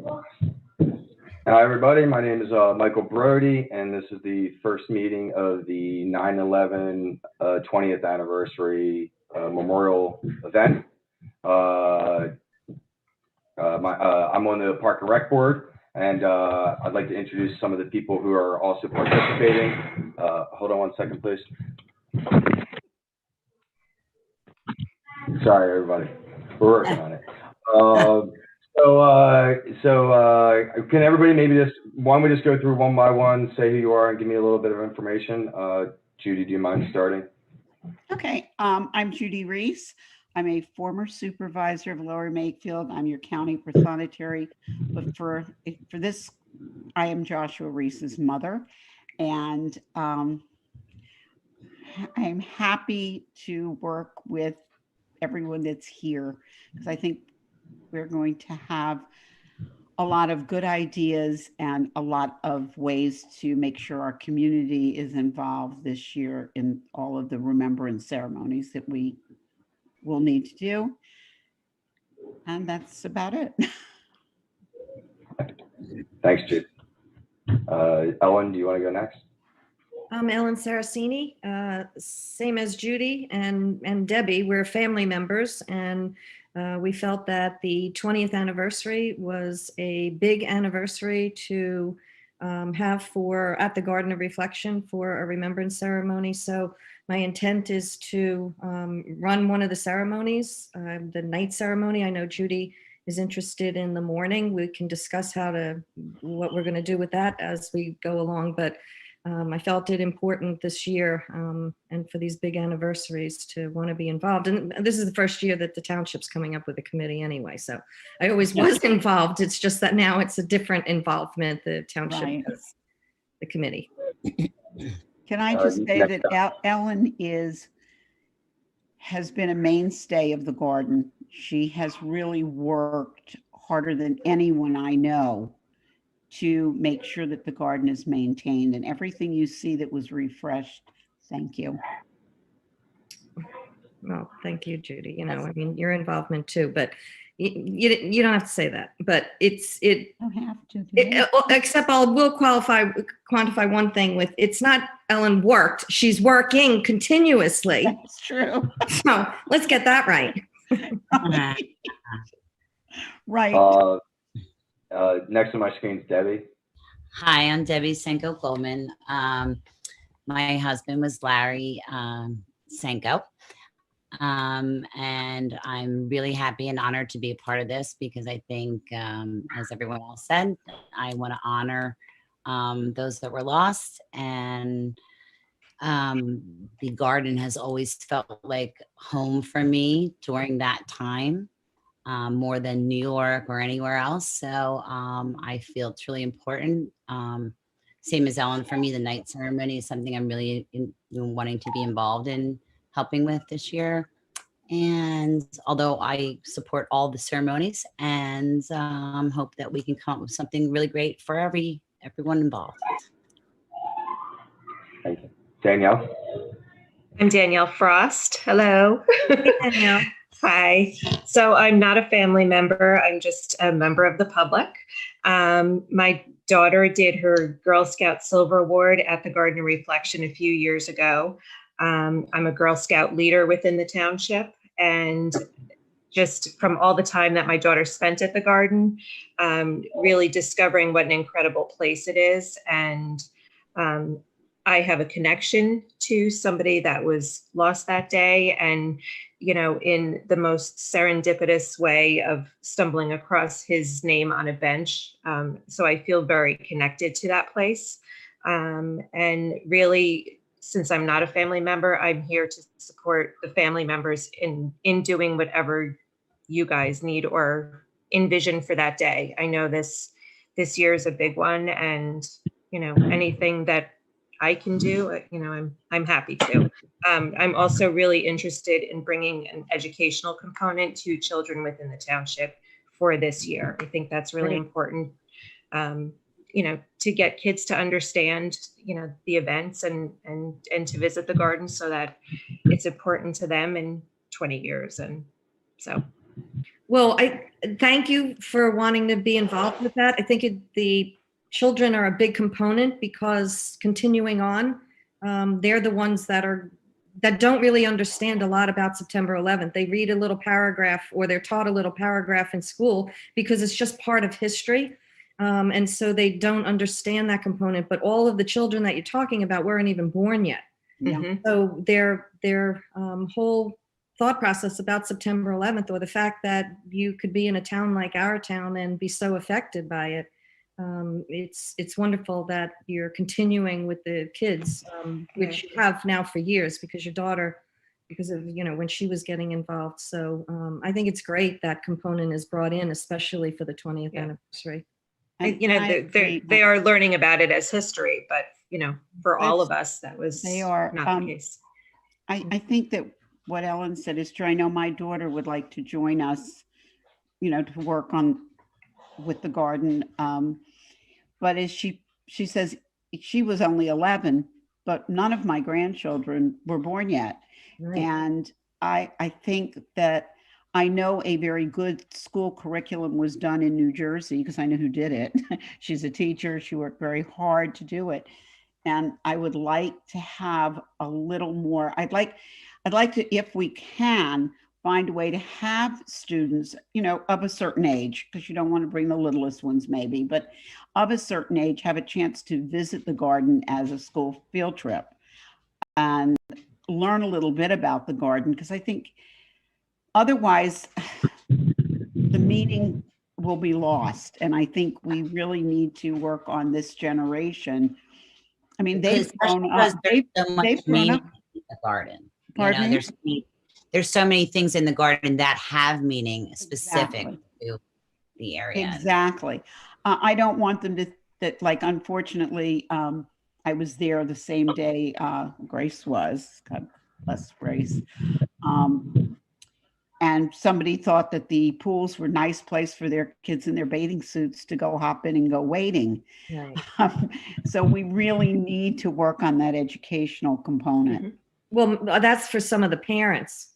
Hi, everybody. My name is Michael Brody, and this is the first meeting of the 9/11 20th anniversary memorial event. I'm on the Park and Rec Board, and I'd like to introduce some of the people who are also participating. Hold on one second, please. Sorry, everybody. We're working on it. So can everybody maybe why don't we just go through one by one, say who you are, and give me a little bit of information. Judy, do you mind starting? Okay, I'm Judy Reese. I'm a former supervisor of Lower Makefield. I'm your county prothonotary, but for this, I am Joshua Reese's mother, and I'm happy to work with everyone that's here because I think we're going to have a lot of good ideas and a lot of ways to make sure our community is involved this year in all of the remembrance ceremonies that we will need to do. And that's about it. Thanks, Jude. Ellen, do you want to go next? I'm Ellen Saracini, same as Judy and Debbie. We're family members, and we felt that the 20th anniversary was a big anniversary to have at the Garden of Reflection for a remembrance ceremony. So my intent is to run one of the ceremonies, the night ceremony. I know Judy is interested in the morning. We can discuss what we're going to do with that as we go along, but I felt it important this year and for these big anniversaries to want to be involved. And this is the first year that the township's coming up with a committee anyway. So I always was involved. It's just that now it's a different involvement. The township has the committee. Can I just say that Ellen has been a mainstay of the garden. She has really worked harder than anyone I know to make sure that the garden is maintained, and everything you see that was refreshed. Thank you. Well, thank you, Judy. You know, I mean, your involvement too, but you don't have to say that, but I don't have to. Except we'll quantify one thing with, it's not Ellen worked, she's working continuously. That's true. So let's get that right. Right. Next on my screen is Debbie. Hi, I'm Debbie Senko Goldman. My husband was Larry Senko. And I'm really happy and honored to be a part of this because I think, as everyone else said, I want to honor those that were lost. And the garden has always felt like home for me during that time. More than New York or anywhere else. So I feel it's really important. Same as Ellen, for me, the night ceremony is something I'm really wanting to be involved in helping with this year. And although I support all the ceremonies and hope that we can come up with something really great for everyone involved. Thank you. Danielle? I'm Danielle Frost. Hello. Hey, Danielle. Hi. So I'm not a family member. I'm just a member of the public. My daughter did her Girl Scout Silver Award at the Garden of Reflection a few years ago. I'm a Girl Scout leader within the township, and just from all the time that my daughter spent at the garden, really discovering what an incredible place it is. And I have a connection to somebody that was lost that day, and you know, in the most serendipitous way of stumbling across his name on a bench. So I feel very connected to that place. And really, since I'm not a family member, I'm here to support the family members in doing whatever you guys need or envision for that day. I know this year is a big one, and you know, anything that I can do, you know, I'm happy to. I'm also really interested in bringing an educational component to children within the township for this year. I think that's really important, you know, to get kids to understand, you know, the events and to visit the garden so that it's important to them in 20 years. And so Well, I thank you for wanting to be involved with that. I think the children are a big component because continuing on, they're the ones that don't really understand a lot about September 11th. They read a little paragraph or they're taught a little paragraph in school because it's just part of history. And so they don't understand that component. But all of the children that you're talking about weren't even born yet. Yeah. Mhm. So their whole thought process about September 11th, or the fact that you could be in a town like our town and be so affected by it, it's wonderful that you're continuing with the kids, which you have now for years because your daughter, because of when she was getting involved. So I think it's great that component is brought in, especially for the 20th Yeah. anniversary. And You know, I agree. they are learning about it as history, but for all of us, that was They are, not the case. I think that what Ellen said is true. I know my daughter would like to join us, to work with the garden. But as she says, she was only 11, but none of my grandchildren were born yet. Right. And I think that I know a very good school curriculum was done in New Jersey because I know who did it. She's a teacher. She worked very hard to do it. And I would like to have a little more. I'd like to, if we can, find a way to have students, of a certain age, because you don't want to bring the littlest ones maybe, but of a certain age, have a chance to visit the garden as a school field trip and learn a little bit about the garden, because I think otherwise the meaning will be lost. And I think we really need to work on this generation. I mean, they've grown up. There's so much They've grown up. meaning in the garden. Pardon me? There's so many things in the garden that have meaning specific Exactly. to the area. Exactly. I don't want them that like, unfortunately, I was there the same day Grace was, God bless Grace. And somebody thought that the pools were a nice place for their kids in their bathing suits to go hop in and go wading. Right. So we really need to work on that educational component. Well, that's for some of the parents.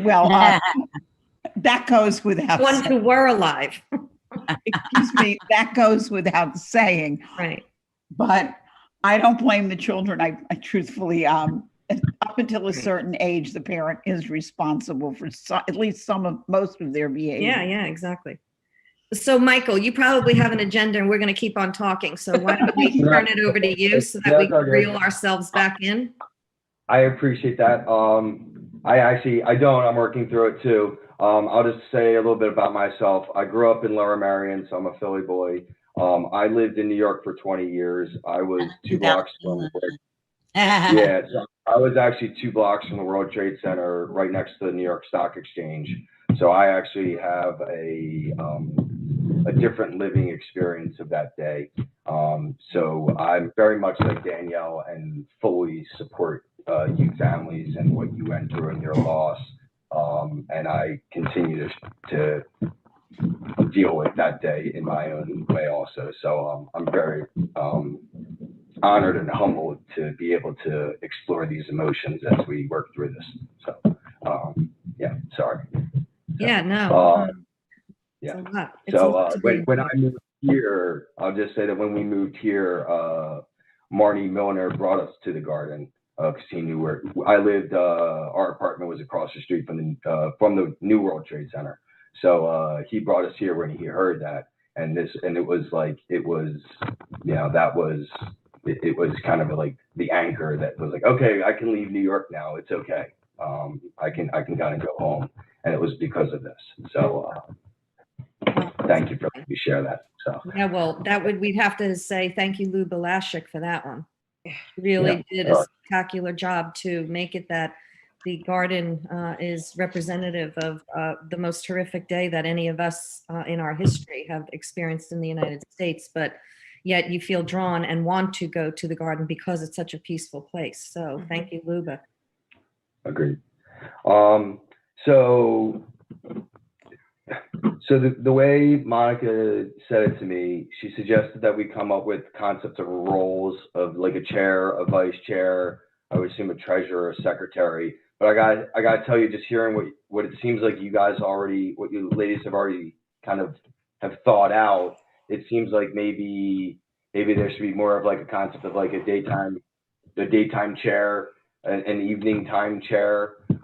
Well, that goes without Ones who were alive. excuse me, that goes without saying. Right. But I don't blame the children. I truthfully, up until a certain age, the parent is responsible for at least most of their behavior. Yeah, exactly. So Michael, you probably have an agenda and we're going to keep on talking. So why don't we turn it over to you so that we can reel ourselves back in? I appreciate that. I don't, I'm working through it too. I'll just say a little bit about myself. I grew up in Lower Merion, so I'm a Philly boy. I lived in New York for 20 years. I was 2 blocks from yeah, so I was actually 2 blocks from the World Trade Center, right next to the New York Stock Exchange. So I actually have a different living experience of that day. So I'm very much like Danielle and fully support you families and what you went through in your loss. And I continue to deal with that day in my own way also. So I'm very honored and humbled to be able to explore these emotions as we work through this. So yeah, sorry. Yeah, no. Yeah. It's a lot to be- When I moved here, I'll just say that when we moved here, Marnie Milner brought us to the garden because he knew where I lived. Our apartment was across the street from the New World Trade Center. So he brought us here when he heard that, and it was it was kind of like the anchor that was like, okay, I can leave New York now. It's okay. I can kind of go home, and it was because of this. So thank you for letting me share that. So yeah, well, we'd have to say thank you, Lou Balashik, for that one. Really did a spectacular job to make it that the garden is representative of the most horrific day that any of us in our history have experienced in the United States, but yet you feel drawn and want to go to the garden because it's such a peaceful place. So thank you, Luba. Agreed. So the way Monica said it to me, she suggested that we come up with concepts of roles of like a chair, a vice chair, I would assume a treasurer or a secretary. But I got to tell you, just hearing what it seems like you guys already, what you ladies have already kind of have thought out, it seems like maybe there should be more of like a concept of like a daytime chair, an evening time chair. Yeah,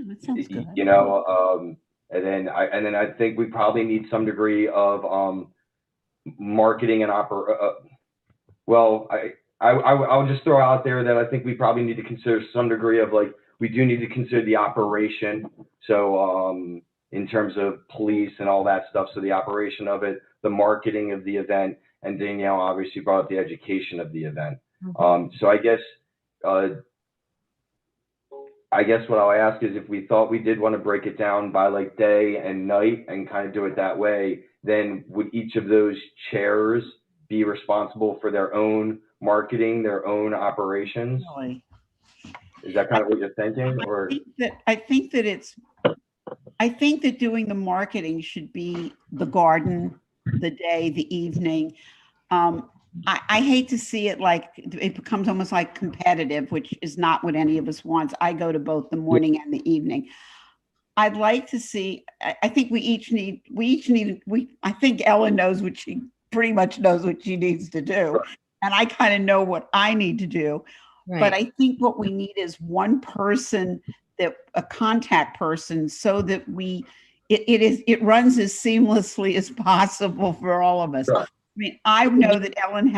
that sounds good. You know, and then I think we probably need some degree of marketing and well, I'll just throw out there that I think we probably need to consider some degree of like, we do need to consider the operation. So in terms of police and all that stuff. So the operation of it, the marketing of the event, and Danielle obviously brought up the education of the event. So I guess what I'll ask is if we thought we did want to break it down by like day and night and kind of do it that way, then would each of those chairs be responsible for their own marketing, their own operations? Really. Is that kind of what you're thinking? Or I think that doing the marketing should be the garden, the day, the evening. I hate to see it like it becomes almost like competitive, which is not what any of us wants. I go to both the morning and the evening. I'd like to see, I think I think Ellen knows what she pretty much knows what she needs to do. And I kind of know what I need to do. Right. But I think what we need is one person, a contact person, so that it runs as seamlessly as possible for all of us. Sure. I mean, I know that Ellen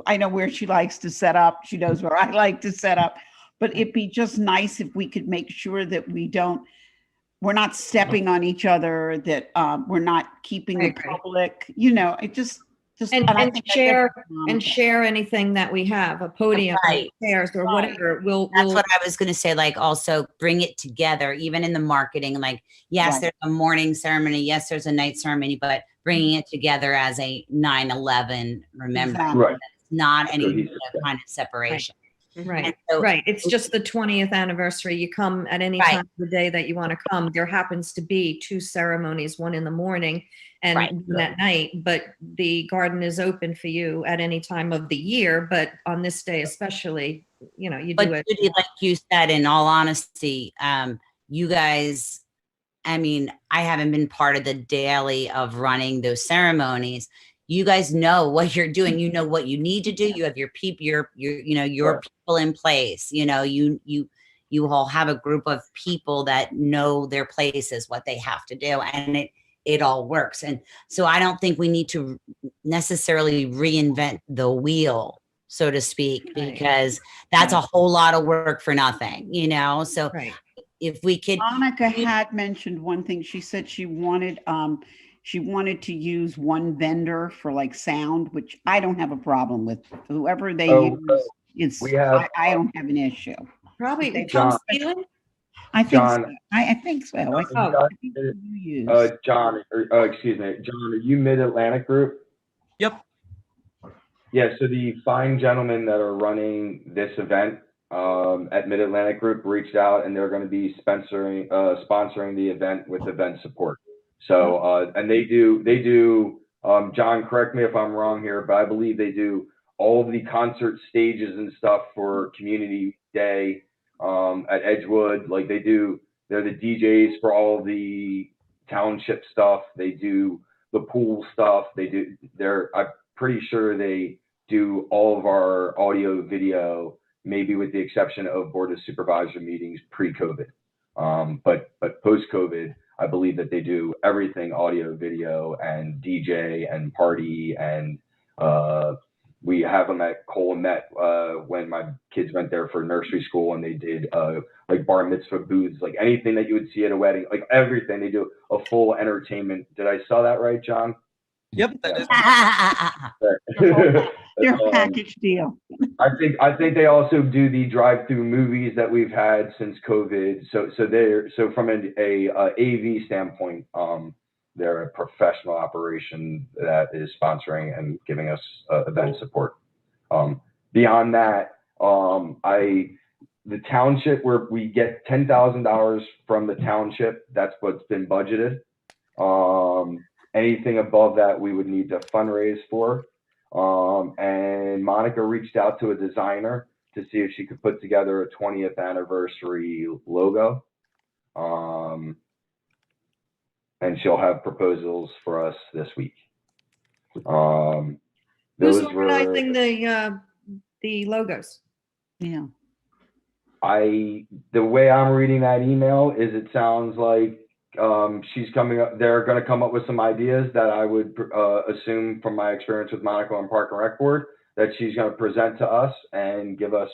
I know where she likes to set up. She knows where I like to set up, but it'd be just nice if we could make sure that we're not stepping on each other, that we're not keeping the public, it just and share anything that we have, a podium, Right. chairs, or whatever. That's what I was going to say. Like, also bring it together, even in the marketing. Like, yes, there's a morning ceremony. Yes, there's a night ceremony, but bringing it together as a 9/11 remembrance, Right. not any kind of separation. Right. So, right. It's just the 20th anniversary. You come at any time of the day that you want to come. There happens to be 2 ceremonies, one in the morning and one at night, but the garden is open for you at any time of the year. But on this day, especially, you do it. Judy, like you said, in all honesty, you guys, I mean, I haven't been part of the daily of running those ceremonies. You guys know what you're doing. You know what you need to do. You have your people, your people in place. You all have a group of people that know their places, what they have to do, and it all works. And so I don't think we need to necessarily reinvent the wheel, so to speak, because that's a whole lot of work for nothing, So if we could. Monica had mentioned one thing. She said she wanted to use one vendor for like sound, which I don't have a problem with. Whoever they use, I don't have an issue. Probably John. I think so. I think so. John, excuse me, John, are you Mid-Atlantic Group? Yep. Yeah, so the fine gentlemen that are running this event at Mid-Atlantic Group reached out, and they're going to be sponsoring the event with event support. So, and they do, John, correct me if I'm wrong here, but I believe they do all of the concert stages and stuff for Community Day at Edgewood. Like they're the DJs for all the township stuff. They do the pool stuff. I'm pretty sure they do all of our audio, video, maybe with the exception of Board of Supervisor meetings pre-COVID. But post-COVID, I believe that they do everything audio, video, and DJ and party. And we have them at Cole and Met when my kids went there for nursery school, and they did like bar mitzvah booths, like anything that you would see at a wedding, like everything. They do a full entertainment. Did I saw that right, John? Yep, that is. Their package deal. I think they also do the drive-through movies that we've had since COVID. So from an AV standpoint, they're a professional operation that is sponsoring and giving us event support. Beyond that, the township, where we get $10,000 from the township, that's what's been budgeted. Anything above that, we would need to fundraise for. And Monica reached out to a designer to see if she could put together a 20th anniversary logo. And she'll have proposals for us this week. Who's Those organizing were, the logos? Yeah. the way I'm reading that email is it sounds like she's coming up, they're going to come up with some ideas that I would assume from my experience with Monica on Park and Rec Board that she's going to present to us and give us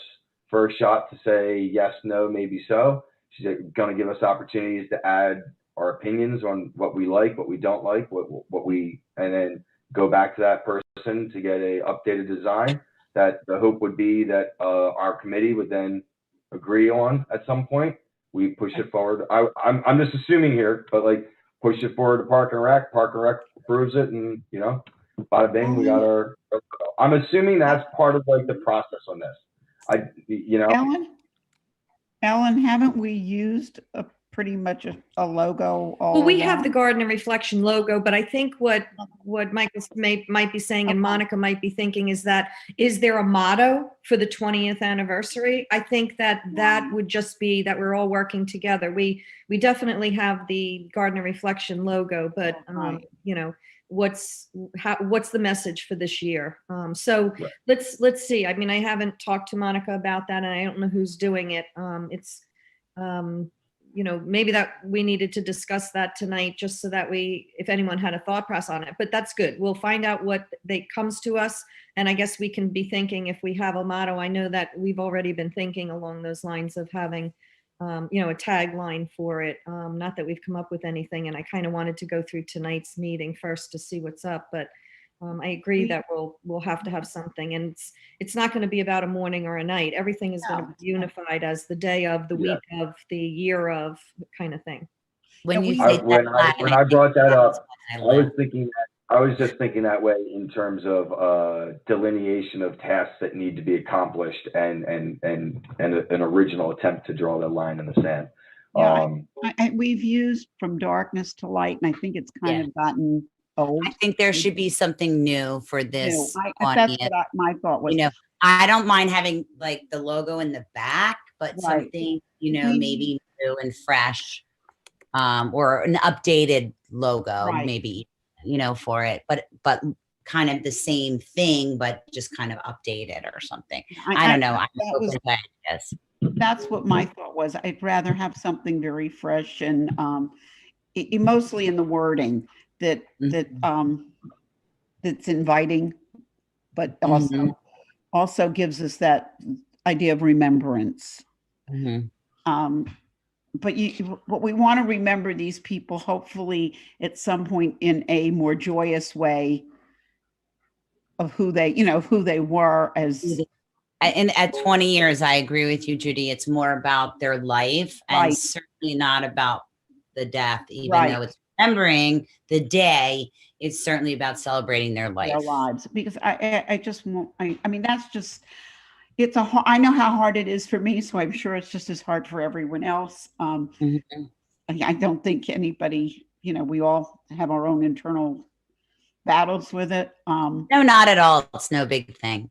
first shot to say yes, no, maybe so. She's going to give us opportunities to add our opinions on what we like, what we don't like, and then go back to that person to get a updated design that the hope would be that our committee would then agree on at some point. We push it forward. I'm just assuming here, but like push it forward to Park and Rec approves it, and bada bing, we got our. I'm assuming that's part of like the process on this. Ellen, haven't we used pretty much a logo all Well, we along? have the Garden and Reflection logo, but I think what Michael might be saying and Monica might be thinking is that, is there a motto for the 20th anniversary? I think that would just be that we're all working together. We definitely have the Garden and Reflection logo, but what's the message for this year? So right. let's see. I mean, I haven't talked to Monica about that, and I don't know who's doing it. Maybe that we needed to discuss that tonight, just so that if anyone had a thought process on it, but that's good. We'll find out what comes to us. And I guess we can be thinking, if we have a motto, I know that we've already been thinking along those lines of having, a tagline for it. Not that we've come up with anything, and I kind of wanted to go through tonight's meeting first to see what's up, but I agree that we'll have to have something, and it's not going to be about a morning or a night. Everything is going to be unified as the day of, the week of, the year of, kind of thing. When you when say I brought that up, I I was just thinking that way in terms of delineation of tasks that need to be accomplished and an original attempt to draw the line in the sand. Yeah, we've used from darkness to light, and I think it's kind of gotten old. I think there should be something new for this That's what my thought was. I don't mind having like the logo in the back, but something, maybe new and fresh, or an updated logo, maybe, for it, but kind of the same thing, but just kind of updated or something. I don't know. That's what my thought was. I'd rather have something very fresh and mostly in the wording that's inviting, but also gives us that idea of remembrance. But we want to remember these people, hopefully at some point in a more joyous way of who they were as. And at 20 years, I agree with you, Judy. It's more about their life and certainly not about the death, even though it's remembering the day. It's certainly about celebrating their life. Their lives, because I mean, that's just, I know how hard it is for me, so I'm sure it's just as hard for everyone else. I don't think anybody, we all have our own internal battles with it. No, not at all. It's no big thing.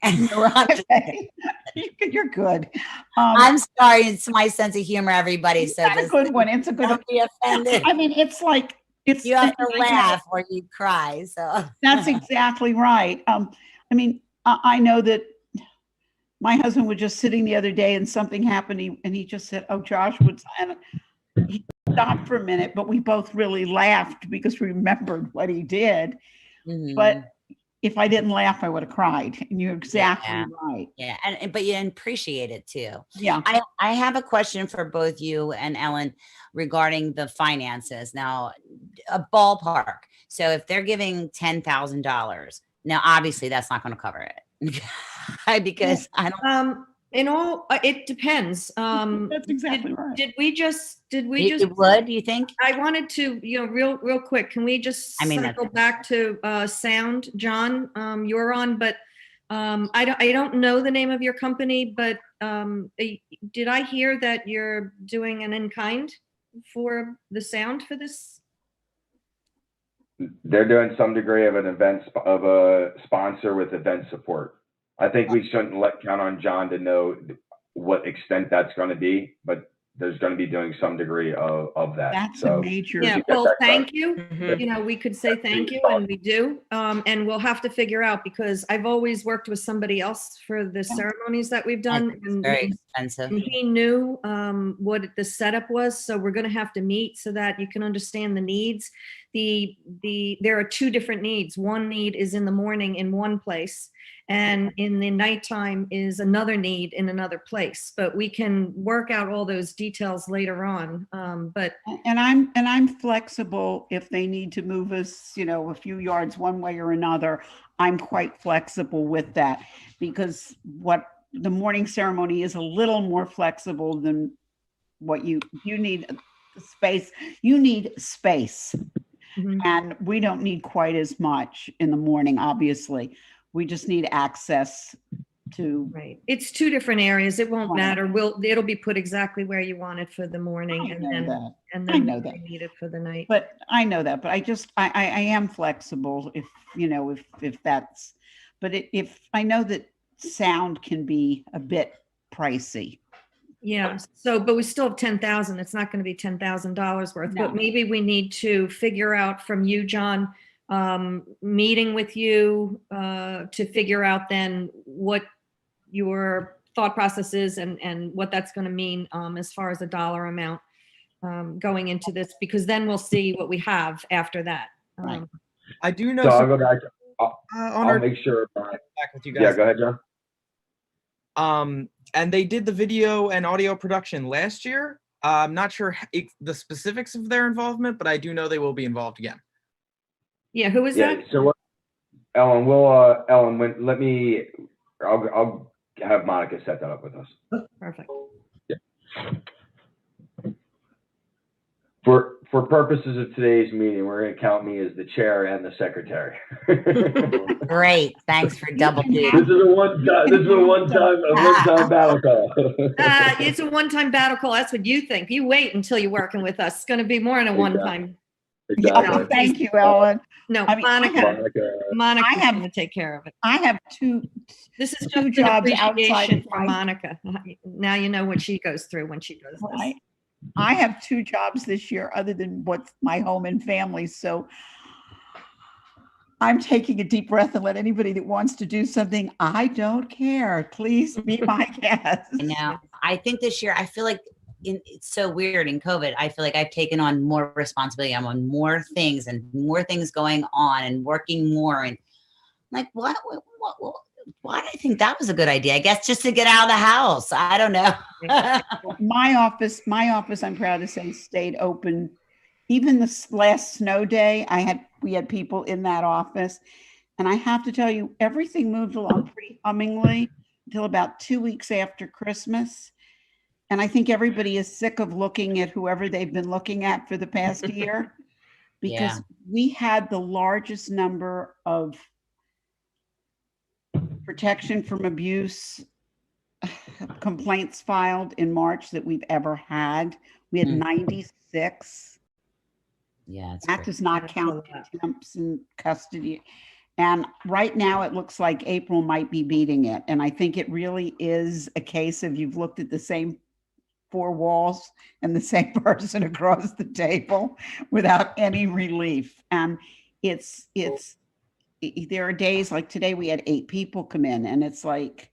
You're good. I'm sorry. It's my sense of humor, everybody. So it's a good one. It's a good one. Don't be offended. I mean, it's like, you have to laugh or you cry. So that's exactly right. I mean, I know that my husband was just sitting the other day and something happened, and he just said, "Oh, Josh would," and he stopped for a minute, but we both really laughed because we remembered what he did. But if I didn't laugh, I would have cried. And you're exactly right. Yeah. But you appreciate it too. Yeah. I have a question for both you and Ellen regarding the finances. Now, a ballpark. So if they're giving $10,000, now obviously that's not going to cover it. Because I don't. It depends. That's exactly right. Did we just? It would, do you think? I wanted to, real quick. Can we just circle back to sound, John? You're on, but I don't know the name of your company, but did I hear that you're doing an in-kind for the sound for this? They're doing some degree of an event of a sponsor with event support. I think we shouldn't count on John to know what extent that's going to be, but there's going to be doing some degree of that. That's So a major. Yeah, get well, that thank you. Mhm. You know, we could say thank you, and we do. And we'll have to figure out, because I've always worked with somebody else for the ceremonies that we've done. It's very expensive. And he knew what the setup was, so we're going to have to meet so that you can understand the needs. There are two different needs. One need is in the morning in one place, and in the nighttime is another need in another place. But we can work out all those details later on. But And I'm flexible if they need to move us, you know, a few yards one way or another. I'm quite flexible with that, because what the morning ceremony is a little more flexible than what you need space. You need space. mhm. And we don't need quite as much in the morning, obviously. We just need access to, Right. It's two different areas. It won't Right. matter. It'll be put exactly where you want it for the morning, I and know then that. and I then know we that. need it for the night. But I know that, but I am flexible if, you know, if that's, but if I know that sound can be a bit pricey. Yeah. So, but we still have 10,000. It's not going to be $10,000 worth. No. But maybe we need to figure out from you, John, meeting with you to figure out then what your thought process is, and what that's going to mean as far as a dollar amount going into this, because then we'll see what we have after that. Right. I do know So I'll some, go back. on I'll our make sure. back with you Yeah, guys. go ahead, John. And they did the video and audio production last year. I'm not sure the specifics of their involvement, but I do know they will be involved again. Yeah. Who is Yeah. that? So what, Ellen, I'll have Monica set that up with us. Perfect. For purposes of today's meeting, we're going to count me as the chair and the secretary. Great. Thanks for double You This can is a one-time battle call. It's a one-time battle call. That's what you think. You wait until you're working with us. It's going to be more than a one-time. Exactly. Thank you, Ellen. No, I mean, Monica's I going to take care of it. I have two This is two just an jobs outside appreciation of for my- Monica. Now you know what she goes through when she does this. Right. I have two jobs this year other than what's my home and family. So I'm taking a deep breath and let anybody that wants to do something, I don't care. Please be my guest. I know. I think this year, I feel like it's so weird in COVID. I feel like I've taken on more responsibility. I'm on more things and more things going on and working more. And I'm like, why do I think that was a good idea? I guess just to get out of the house. I don't know. My office, I'm proud to say, stayed open. Even this last snow day, we had people in that office. And I have to tell you, everything moved along pretty hummingly until about 2 weeks after Christmas. And I think everybody is sick of looking at whoever they've been looking at for the past year, because Yeah. we had the largest number of protection from abuse complaints filed in March that we've ever had. We had Mm. 96. Yeah. It's That great. does not That's a count lot. attempts in custody. And right now it looks like April might be beating it. And I think it really is a case of you've looked at the same four walls and the same person across the table without any relief. And there are days like today we had 8 people come in, and it's like,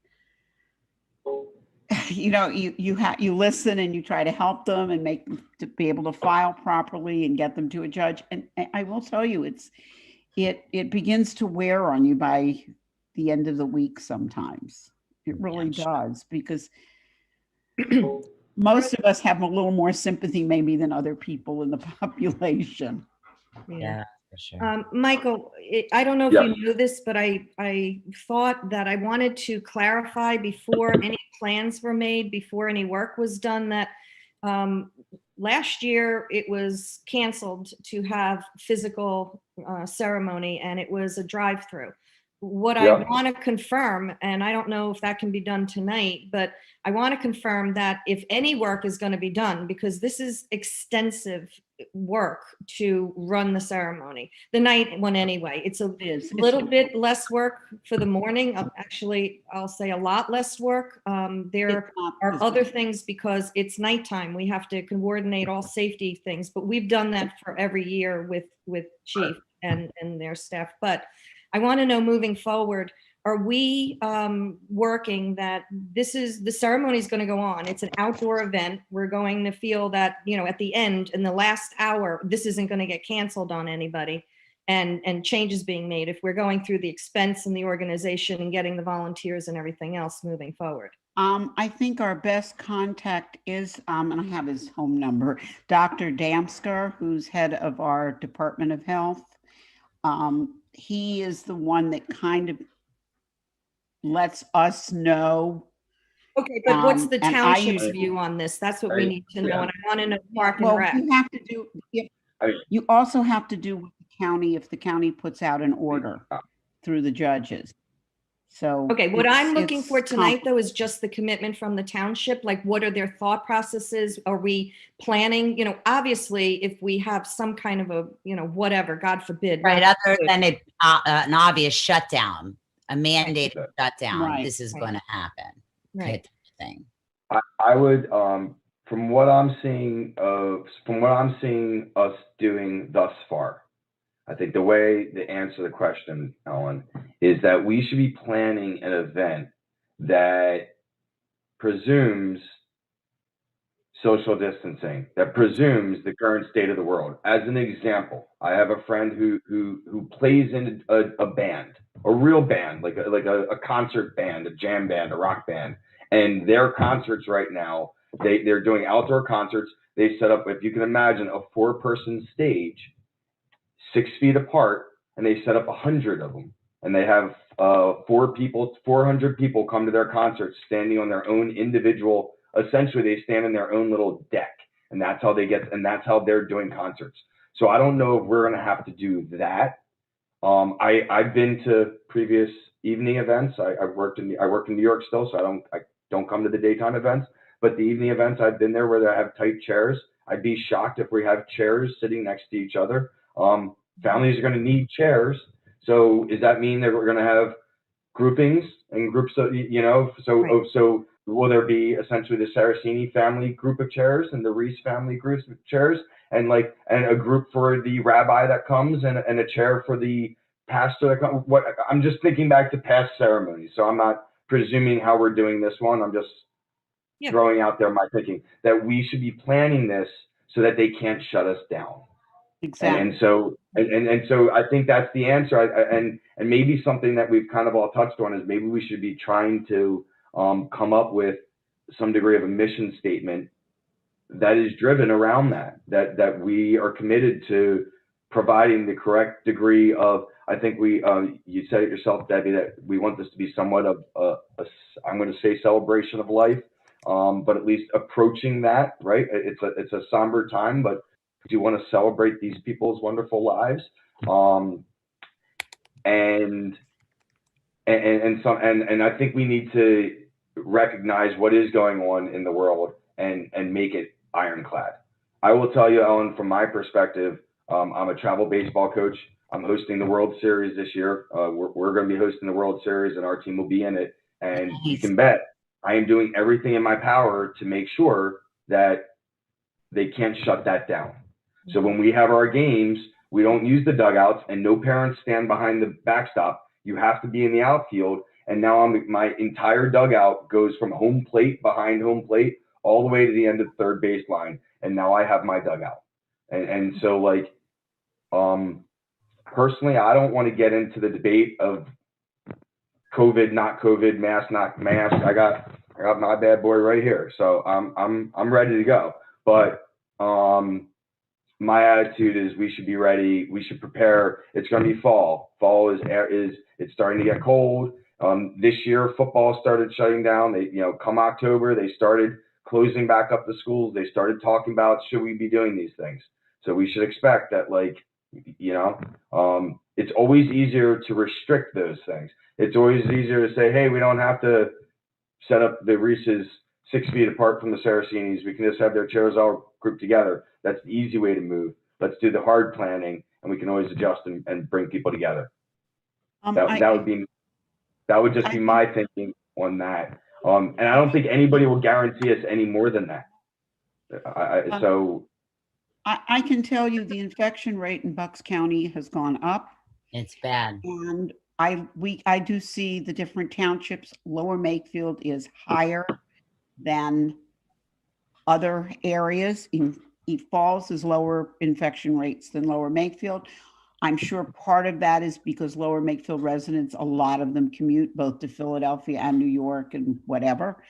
you know, you listen and you try to help them and make them to be able to file properly and get them to a judge. And I will tell you, it begins to wear on you by the end of the week sometimes. It really does, because most of us have a little more sympathy maybe than other people in the population. Yeah, for sure. Michael, I don't know if Yeah. you knew this, but I thought that I wanted to clarify before any plans were made, before any work was done, that last year it was canceled to have physical ceremony, and it was a drive-through. What I Yeah. want to confirm, and I don't know if that can be done tonight, but I want to confirm that if any work is going to be done, because this is extensive work to run the ceremony, the night one anyway. It's a It's little bit less work for the morning. Actually, I'll say a lot less work. There are other things because it's nighttime. We have to coordinate all safety things, but we've done that for every year with Chief and their staff. But I want to know, moving forward, are we working that the ceremony is going to go on? It's an outdoor event. We're going to feel that, at the end, in the last hour, this isn't going to get canceled on anybody and changes being made if we're going through the expense and the organization and getting the volunteers and everything else moving forward. I think our best contact is, and I have his home number, Dr. Damsker, who's head of our Department of Health. He is the one that kind of lets us know. Okay, but what's the and township's view on this? That's what we need to know, and I want to know Park and Rec. You have to do. You also have to do with the county if the county puts out an order through the judges. So okay, what I'm looking for tonight, though, is just the commitment from the township. Like, what are their thought processes? Are we planning? obviously, if we have some kind of a, whatever, God forbid, right? Other than an obvious shutdown. A mandated shutdown. Right. This is going to happen. Right. Thing. I would, from what I'm seeing us doing thus far, I think the way to answer the question, Ellen, is that we should be planning an event that presumes social distancing, that presumes the current state of the world. As an example, I have a friend who plays in a band, a real band, like a concert band, a jam band, a rock band, and their concerts right now, they're doing outdoor concerts. They set up, if you can imagine, a 4-person stage, 6 feet apart, and they set up 100 of them, and they have 400 people come to their concerts, standing on their own individual. Essentially, they stand in their own little deck, and that's how that's how they're doing concerts. So I don't know if we're going to have to do that. I've been to previous evening events. I work in New York still, so I don't come to the daytime events. But the evening events, I've been there where they have tight chairs. I'd be shocked if we have chairs sitting next to each other. Families are going to need chairs. So does that mean that we're going to have groupings and groups of, so will there be essentially the Saraceni family group of chairs and the Reese family groups of chairs, and a group for the rabbi that comes and a chair for the pastor that comes? I'm just thinking back to past ceremonies, so I'm not presuming how we're doing this one. I'm just throwing out there my thinking that we should be planning this so that they can't shut us down. Exactly. And so I think that's the answer. And maybe something that we've kind of all touched on is maybe we should be trying to come up with some degree of a mission statement that is driven around that we are committed to providing the correct degree of, I think you said it yourself, Debbie, that we want this to be somewhat of I'm going to say celebration of life, but at least approaching that, right? It's a somber time, but do you want to celebrate these people's wonderful lives? And I think we need to recognize what is going on in the world and make it ironclad. I will tell you, Ellen, from my perspective, I'm a travel baseball coach. I'm hosting the World Series this year. We're going to be hosting the World Series, and our team will be in it. And you can bet I am doing everything in my power to make sure that they can't shut that down. So when we have our games, we don't use the dugouts, and no parents stand behind the backstop. You have to be in the outfield. And now my entire dugout goes from home plate, behind home plate, all the way to the end of the third baseline. And now I have my dugout. And so personally, I don't want to get into the debate of COVID, not COVID, mask, not mask. I got my bad boy right here. So I'm ready to go. But my attitude is we should be ready. We should prepare. It's going to be fall. Fall is it's starting to get cold. This year, football started shutting down. They, come October, they started closing back up the schools. They started talking about, should we be doing these things? So we should expect that, it's always easier to restrict those things. It's always easier to say, hey, we don't have to set up the Reese's 6 feet apart from the Saraceni's. We can just have their chairs all grouped together. That's the easy way to move. Let's do the hard planning, and we can always adjust and bring people together. That would just be my thinking on that. And I don't think anybody will guarantee us any more than that. I can tell you the infection rate in Bucks County has gone up. It's bad. And I do see the different townships. Lower Makefield is higher than other areas. In Falls is lower infection rates than Lower Makefield. I'm sure part of that is because Lower Makefield residents, a lot of them commute both to Philadelphia and New York and whatever,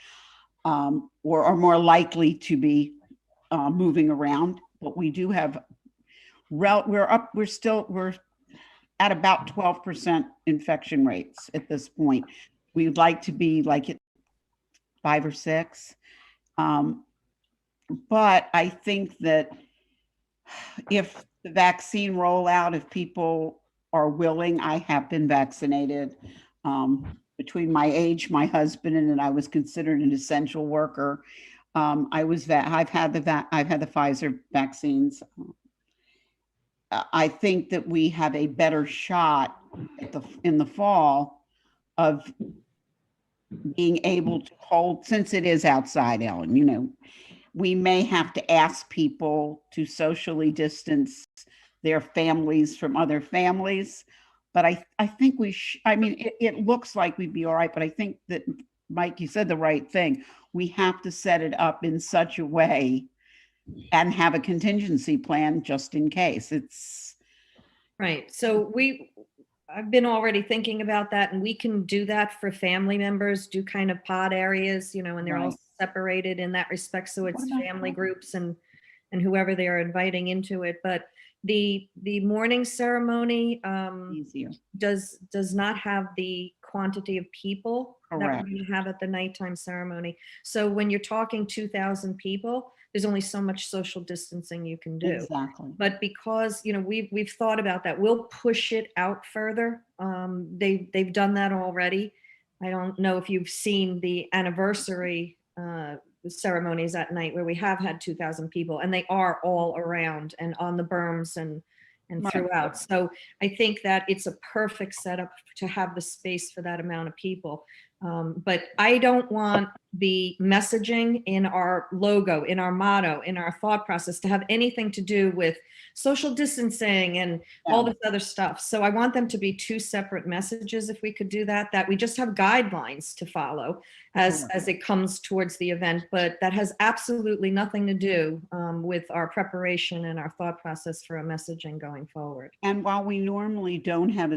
or are more likely to be moving around. But we do have, we're at about 12% infection rates at this point. We'd like to be like at 5 or 6. But I think that if the vaccine rollout, if people are willing, I have been vaccinated. Between my age, my husband, and I was considered an essential worker. I've had the Pfizer vaccines. I think that we have a better shot in the fall of being able to hold, since it is outside, Ellen, we may have to ask people to socially distance their families from other families. But I think it looks like we'd be all right, but I think that, Mike, you said the right thing. We have to set it up in such a way and have a contingency plan just in case. It's right. So I've been already thinking about that, and we can do that for family members, do kind of pod areas, and they're all separated in that respect. So it's family groups and whoever they're inviting into it. But the morning ceremony does not have the quantity of people that we're going to have at the nighttime ceremony. So when you're talking 2,000 people, there's only so much social distancing you can do. Exactly. But because we've thought about that, we'll push it out further. They've done that already. I don't know if you've seen the anniversary ceremonies at night where we have had 2,000 people, and they are all around and on the berms and throughout. So I think that it's a perfect setup to have the space for that amount of people. But I don't want the messaging in our logo, in our motto, in our thought process to have anything to do with social distancing and all this other stuff. So I want them to be 2 separate messages, if we could do that we just have guidelines to follow as it comes towards the event. But that has absolutely nothing to do with our preparation and our thought process for a messaging going forward. And while we normally don't have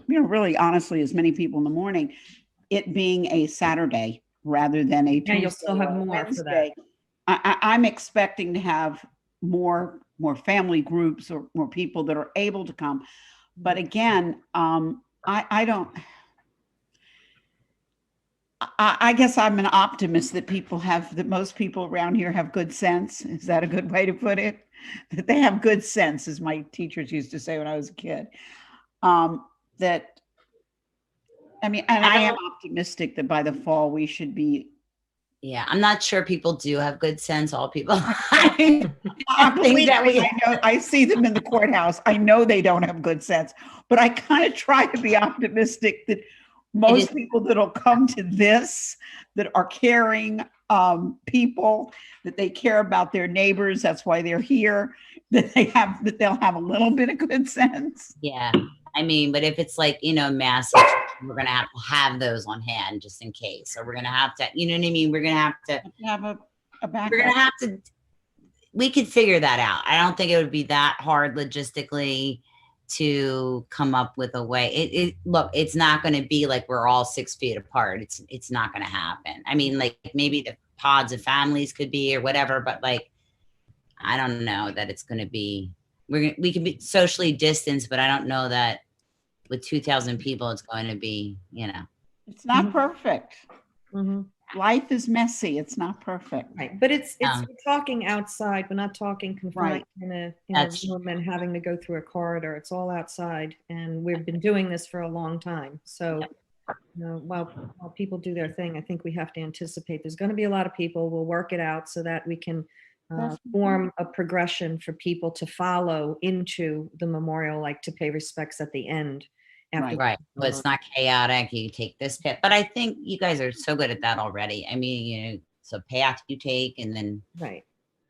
really honestly, as many people in the morning, it being a Saturday rather than a Tuesday, you'll still have more Wednesday, for that. I'm expecting to have more family groups or more people that are able to come. But again, I guess I'm an optimist that most people around here have good sense. Is that a good way to put it? That they have good sense, as my teachers used to say when I was a kid. I am optimistic that by the fall we should be. Yeah, I'm not sure people do have good sense. All people. I see them in the courthouse. I know they don't have good sense, but I kind of try to be optimistic that most people that'll come to this, that are caring people, that they care about their neighbors. That's why they're here. That they'll have a little bit of good sense. Yeah. But if it's like, mass, we're going to have those on hand just in case. Or we're going to have to, We're going to have to have a backup. We're going to have to, we could figure that out. I don't think it would be that hard logistically to come up with a way. Look, it's not going to be like we're all 6 feet apart. It's not going to happen. Like maybe the pods of families could be or whatever, but I don't know that it's going to be, we can be socially distanced, but I don't know that with 2,000 people, it's going to be, It's not perfect. Mm-hmm. Life is messy. It's not perfect. Right. But it's we're talking outside. We're not talking confined in a room and having to go through a corridor. It's all outside. And we've been doing this for a long time. So while people do their thing, I think we have to anticipate there's going to be a lot of people. We'll work it out so that we can form a progression for people to follow into the memorial, like to pay respects at the end. Right. So it's not chaotic. You take this pit, but I think you guys are so good at that already. I mean, you know, so pay after you take, and then, Right.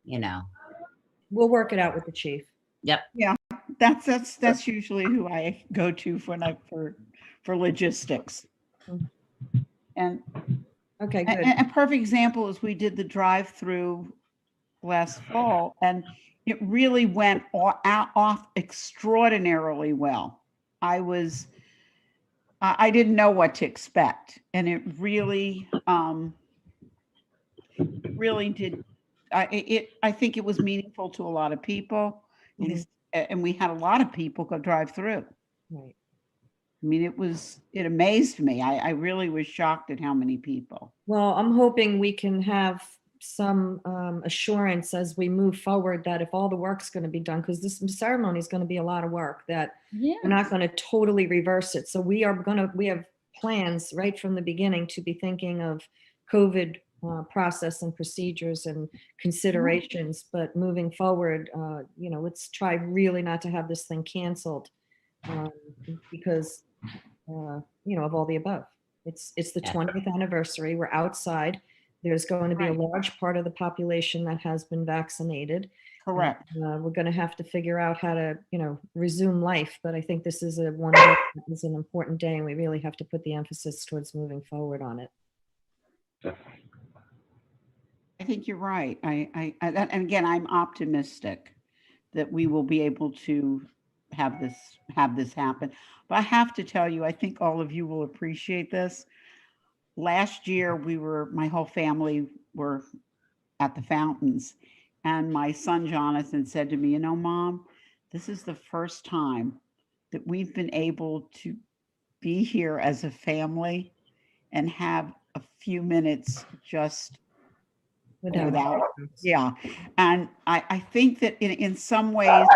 you know, We'll work it out with the chief. yep. Yeah, that's usually who I go to for logistics. And Okay, good. a perfect example is we did the drive-through last fall, and it really went off extraordinarily well. I didn't know what to expect, and it really did. I think it was meaningful to a lot of people, and we had a lot of people go drive through. Right. I mean, it amazed me. I really was shocked at how many people. Well, I'm hoping we can have some assurance as we move forward that if all the work's going to be done, because this ceremony is going to be a lot of work, that we're not going to totally reverse it. So we have plans right from the beginning to be thinking of COVID process and procedures and considerations, but moving forward, let's try really not to have this thing canceled because, of all the above. It's the 20th anniversary. We're outside. There's going to be a large part of the population that has been vaccinated. Correct. We're going to have to figure out how to, resume life. But I think this is one day, is an important day, and we really have to put the emphasis towards moving forward on it. I think you're right. And again, I'm optimistic that we will be able to have this happen. But I have to tell you, I think all of you will appreciate this. Last year, my whole family were at the fountains, and my son Jonathan said to me, Mom, this is the first time that we've been able to be here as a family and have a few minutes just without. Yeah. And I think that in some ways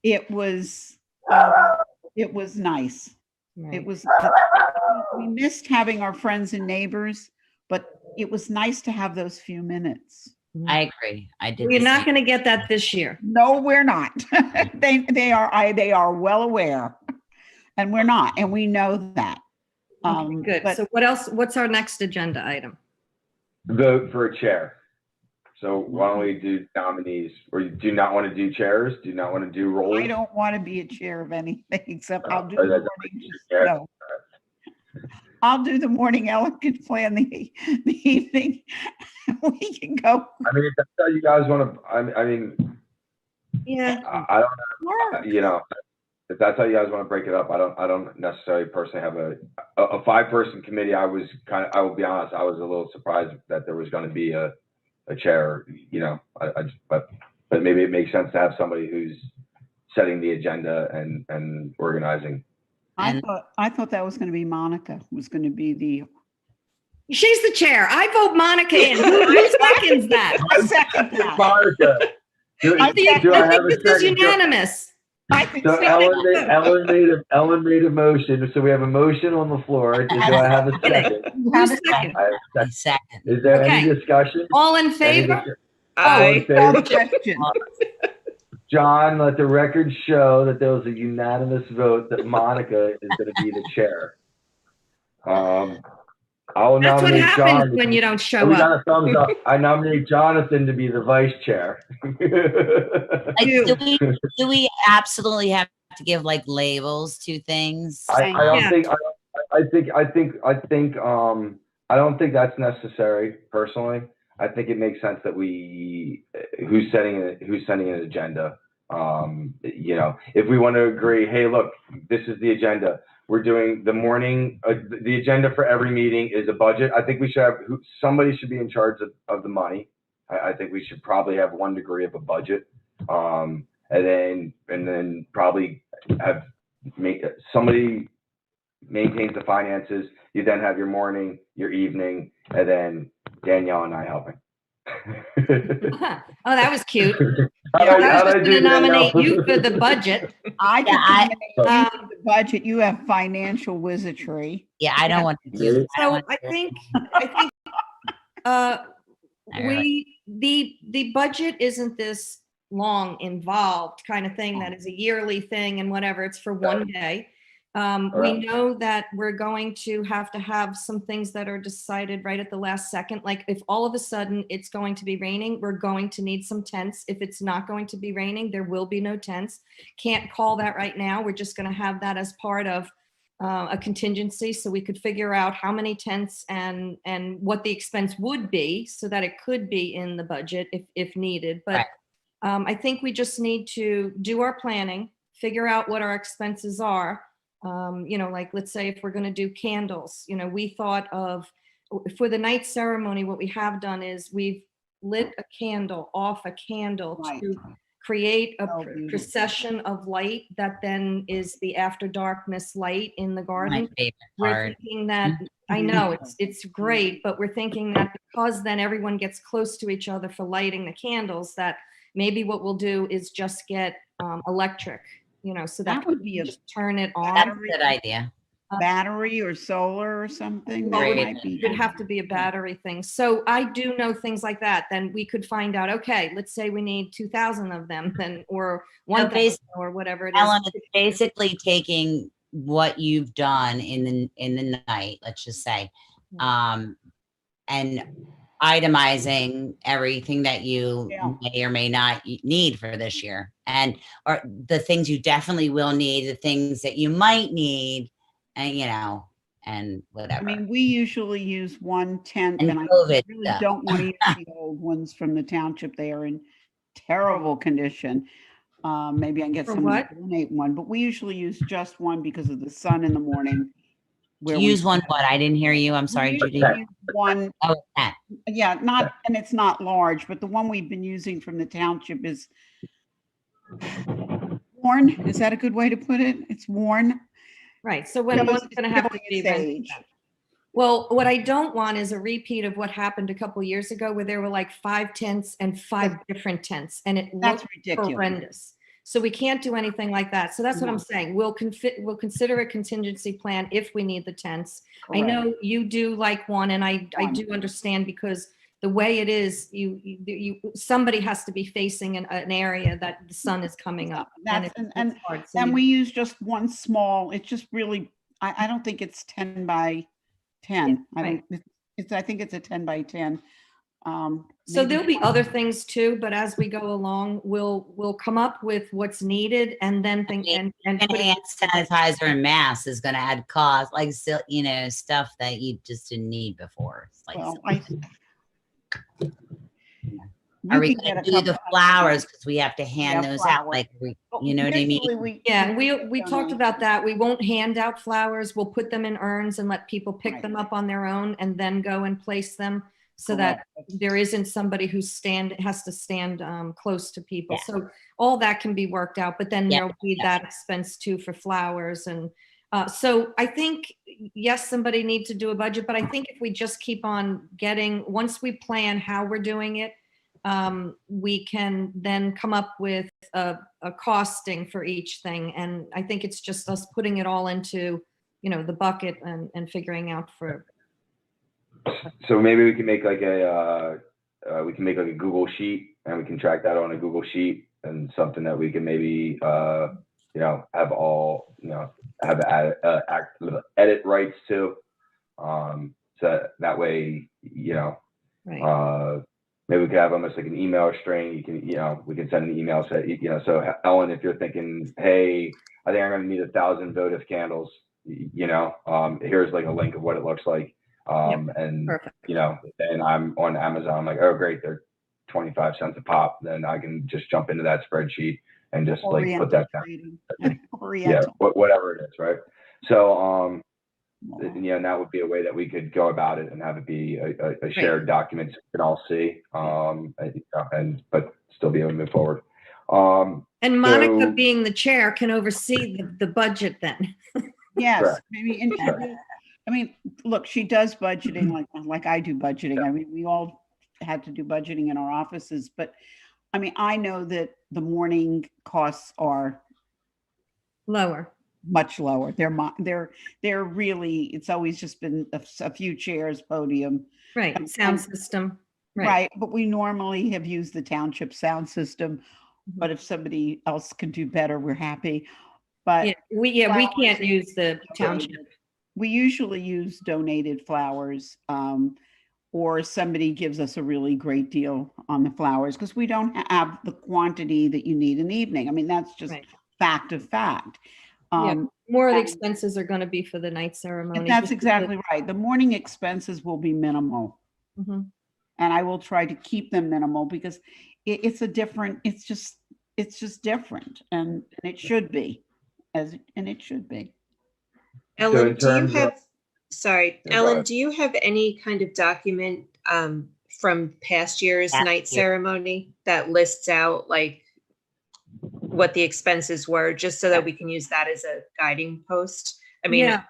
it was nice. Right. It was, we missed having our friends and neighbors, but it was nice to have those few minutes. I agree. I did. We're not going to get that this year. No, we're not. They are well aware, and we're not, and we know that. Okay, good. But, so what else? What's our next agenda item? Vote for a chair. So why don't we do nominees? Or you do not want to do chairs? Do you not want to do roles? I don't want to be a chair of anything except I'll do the morning. No. I'll do the morning. Ellen can plan the evening. We can go. I mean, if that's how you guys want to. I mean, yeah. I don't know. If that's how you guys want to break it up, I don't necessarily personally have a 5-person committee. I will be honest, I was a little surprised that there was going to be a chair. But maybe it makes sense to have somebody who's setting the agenda and organizing. I thought that was going to be Monica. Was going to be the. She's the chair. I vote Monica in. Who seconds that? I second that. Monica. I think this is unanimous. So Ellen made a motion. So we have a motion on the floor. Do I have a second? Who's second? I have a Second. Is there any discussion? All in favor? All in favor? Question. John, let the record show that there was a unanimous vote that Monica is going to be the chair. I'll That's what nominate happens John. when you don't show We got up. a thumbs up. I nominate Jonathan to be the vice chair. Do we absolutely have to give like labels to things? I don't think that's necessary personally. I think it makes sense that who's sending an agenda. If we want to agree, hey, look, this is the agenda. We're doing the morning. The agenda for every meeting is a budget. I think we should have somebody should be in charge of the money. I think we should probably have 1 degree of a budget, and then probably have somebody maintains the finances. You then have your morning, your evening, and then Danielle and I helping. Oh, that was cute. How'd I I was just do going to that now? nominate you for the budget. I could I- nominate you Um, for the budget. You have financial wizardry. Yeah, I don't want to do. I don't So want I to- think I really- the budget isn't this long involved kind of thing that is a yearly thing and whatever. It's for one day. We Right. know that we're going to have some things that are decided right at the last second. Like if all of a sudden it's going to be raining, we're going to need some tents. If it's not going to be raining, there will be no tents. Can't call that right now. We're just going to have that as part of a contingency, so we could figure out how many tents and what the expense would be, so that it could be in the budget if needed. But Right. I think we just need to do our planning, figure out what our expenses are. Like let's say if we're going to do candles, we thought of for the night ceremony, what we have done is we've lit a candle off a candle Right. to create a So beautiful. procession of light that then is the after darkness light in the My garden. favorite We're part. thinking that, I know it's great, but we're thinking that because then everyone gets close to each other for lighting the candles, that maybe what we'll do is just get electric, so that That would be we a just turn it That's on. a good idea. battery or solar or something. That Great. might be It would have to be a battery thing. So I do know things like that. Then we could find out, okay, let's say we need 2,000 of them then, or 1,000 or whatever it is. Ellen, it's basically taking what you've done in the night, let's just say, and itemizing everything that you Yeah. may or may not need for this year, or the things you definitely will need, the things that you might need, and and whatever. I mean, we usually use one tent, And and I COVID really stuff. don't want to use the old ones from the township. They are in terrible condition. Maybe I can get For someone what? to donate one, but we usually use just one because of the sun in the morning. where we- Use one what? I didn't hear you. I'm we sorry, usually Judy. use One, Oh, that. yeah, and it's not large, but the one we've been using from the township is worn. Is that a good way to put it? It's worn. Right. So when Shows one's it's going to have to showing be its rented. age. Well, what I don't want is a repeat of what happened a couple years ago where there were like 5 tents and 5 different tents, and it That's looked ridiculous. horrendous. So we can't do anything like that. So that's what I'm No. saying. We'll consider a contingency plan if we need the tents. I Correct. know you do like one, and I One. do understand, because the way it is, somebody has to be facing an area that the sun is coming up. That's- it's and- hard. So And you- we use just one small, it's just really, I don't think it's 10 by 10. I right. don't, I think it's a 10 by 10. So Maybe there'll be other things too, but as we go along, we'll come up with what's needed and then think and put it- Hand sanitizer and masks is going to add cost, like, still, stuff that you just didn't need before. It's like, Well, are we you going can get to a do the couple- flowers because we have to hand Yeah, those out? flowers. Like, Well, you know what I mean? usually Yeah, we talked donate. about that. We won't hand out flowers. We'll put them in urns and let people pick Right. them up on their own and then go and place them so that there isn't somebody who has to stand close to people. Yeah. So all that can be worked out, but then Yeah, there'll be yeah. that expense too for flowers. And so I think, yes, somebody needs to do a budget, but I think if we just keep on once we plan how we're doing it, we can then come up with a costing for each thing. And I think it's just us putting it all into, the bucket and figuring out for. So maybe we can make like a Google sheet, and we can track that on a Google sheet, and something that we can maybe have all have edit rights to, so that way Right. maybe we could have almost like an email string. You can we can send an email so Ellen, if you're thinking, hey, I think I'm going to need 1,000 votive candles, here's like a link of what it looks like. And Perfect. then I'm on Amazon, I'm like, oh great, they're 25 cents a pop. Then I can just jump into that spreadsheet and just like put Oriental that down. trading. Yeah, Oriental. whatever it is, right? So and that would be a way that we could go about it and have it be a shared document so we can all see, but still be able to move forward. And Monica, So- being the chair, can oversee the budget then. Yes, Correct. maybe. I mean, look, she does budgeting like I do budgeting. I mean, we all had to do budgeting in our offices, but I mean, I know that the morning costs are Lower. much lower. They're really, it's always just been a few chairs, podium. Right. And- Sound and- system. Right. Right, but we normally have used the township sound system, but if somebody else can do better, we're happy. But Yeah, we flowers can't and use the township. we usually use donated flowers, or somebody gives us a really great deal on the flowers because we don't have the quantity that you need in the evening. I mean, that's just Right. fact of fact. Yeah. More of the and- expenses are going to be for the night ceremony. That's just exactly right. The morning expenses will be minimal. because- Mhm. And I will try to keep them minimal because it's a different, it's just different, and it should be, and it should be. Ellen, in do you terms of- have, sorry, Yeah, go Ellen, ahead. do you have any kind of document from past year's Past night year. ceremony that lists out like what the expenses were, just so that we can use that as a guiding post? I mean, Yeah,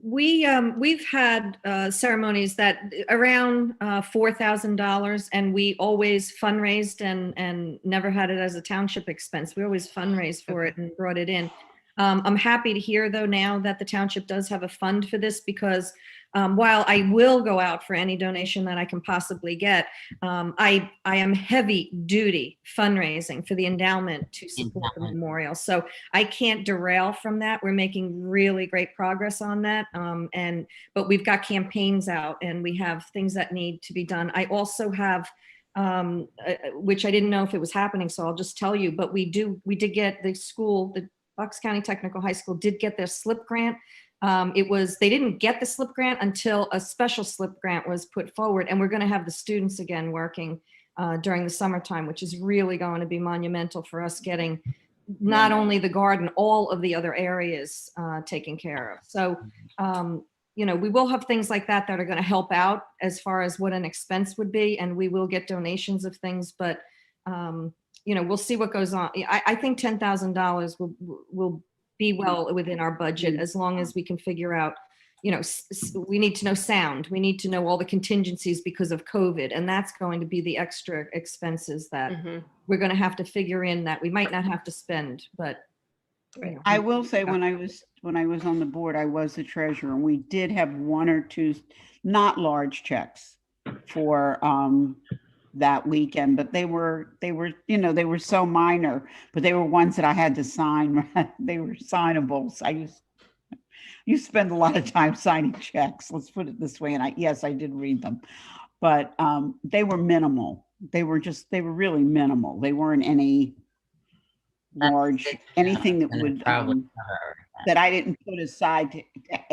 we've had ceremonies that around $4,000, and we always fundraised and never had it as a township expense. We always fundraised for it and brought it in. I'm happy to hear though now that the township does have a fund for this, because while I will go out for any donation that I can possibly get, I am heavy duty fundraising for the endowment to support the Endowment. memorial. So I can't derail from that. We're making really great progress on that. But we've got campaigns out and we have things that need to be done. I also have, which I didn't know if it was happening, so I'll just tell you, but we did get the school, the Bucks County Technical High School did get their SLIP grant. They didn't get the SLIP grant until a special SLIP grant was put forward, and we're going to have the students again working during the summertime, which is really going to be monumental for us getting not only the garden, all of the other areas taken care of. So, we will have things like that that are going to help out as far as what an expense would be, and we will get donations of things, but we'll see what goes on. I think $10,000 will be well within our budget, as long as we can figure out, we need to know sound. We need to know all the contingencies because of COVID. And that's going to be the extra expenses that we're going to have to figure in that we might not have to spend, but. I will say, when I was on the board, I was the treasurer, and we did have one or two not large checks for that weekend, but they were so minor, but they were ones that I had to sign. They were signables. You spend a lot of time signing checks, let's put it this way. And yes, I did read them, but they were minimal. They were really minimal. They weren't any large, anything that would probably cover that I didn't put aside to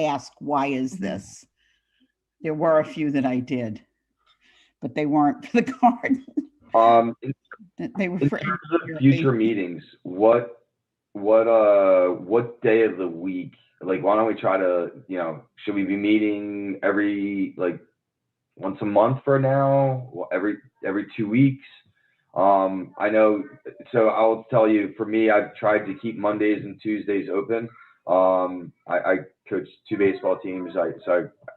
ask, why is this? There were a few that I did, but they weren't for the garden. They were In for terms of future meetings, what day of the week? Like, why don't we try to, should we be meeting every, like, once a month for now? Every 2 weeks? I know, so I'll tell you, for me, I've tried to keep Mondays and Tuesdays open. I coach 2 baseball teams,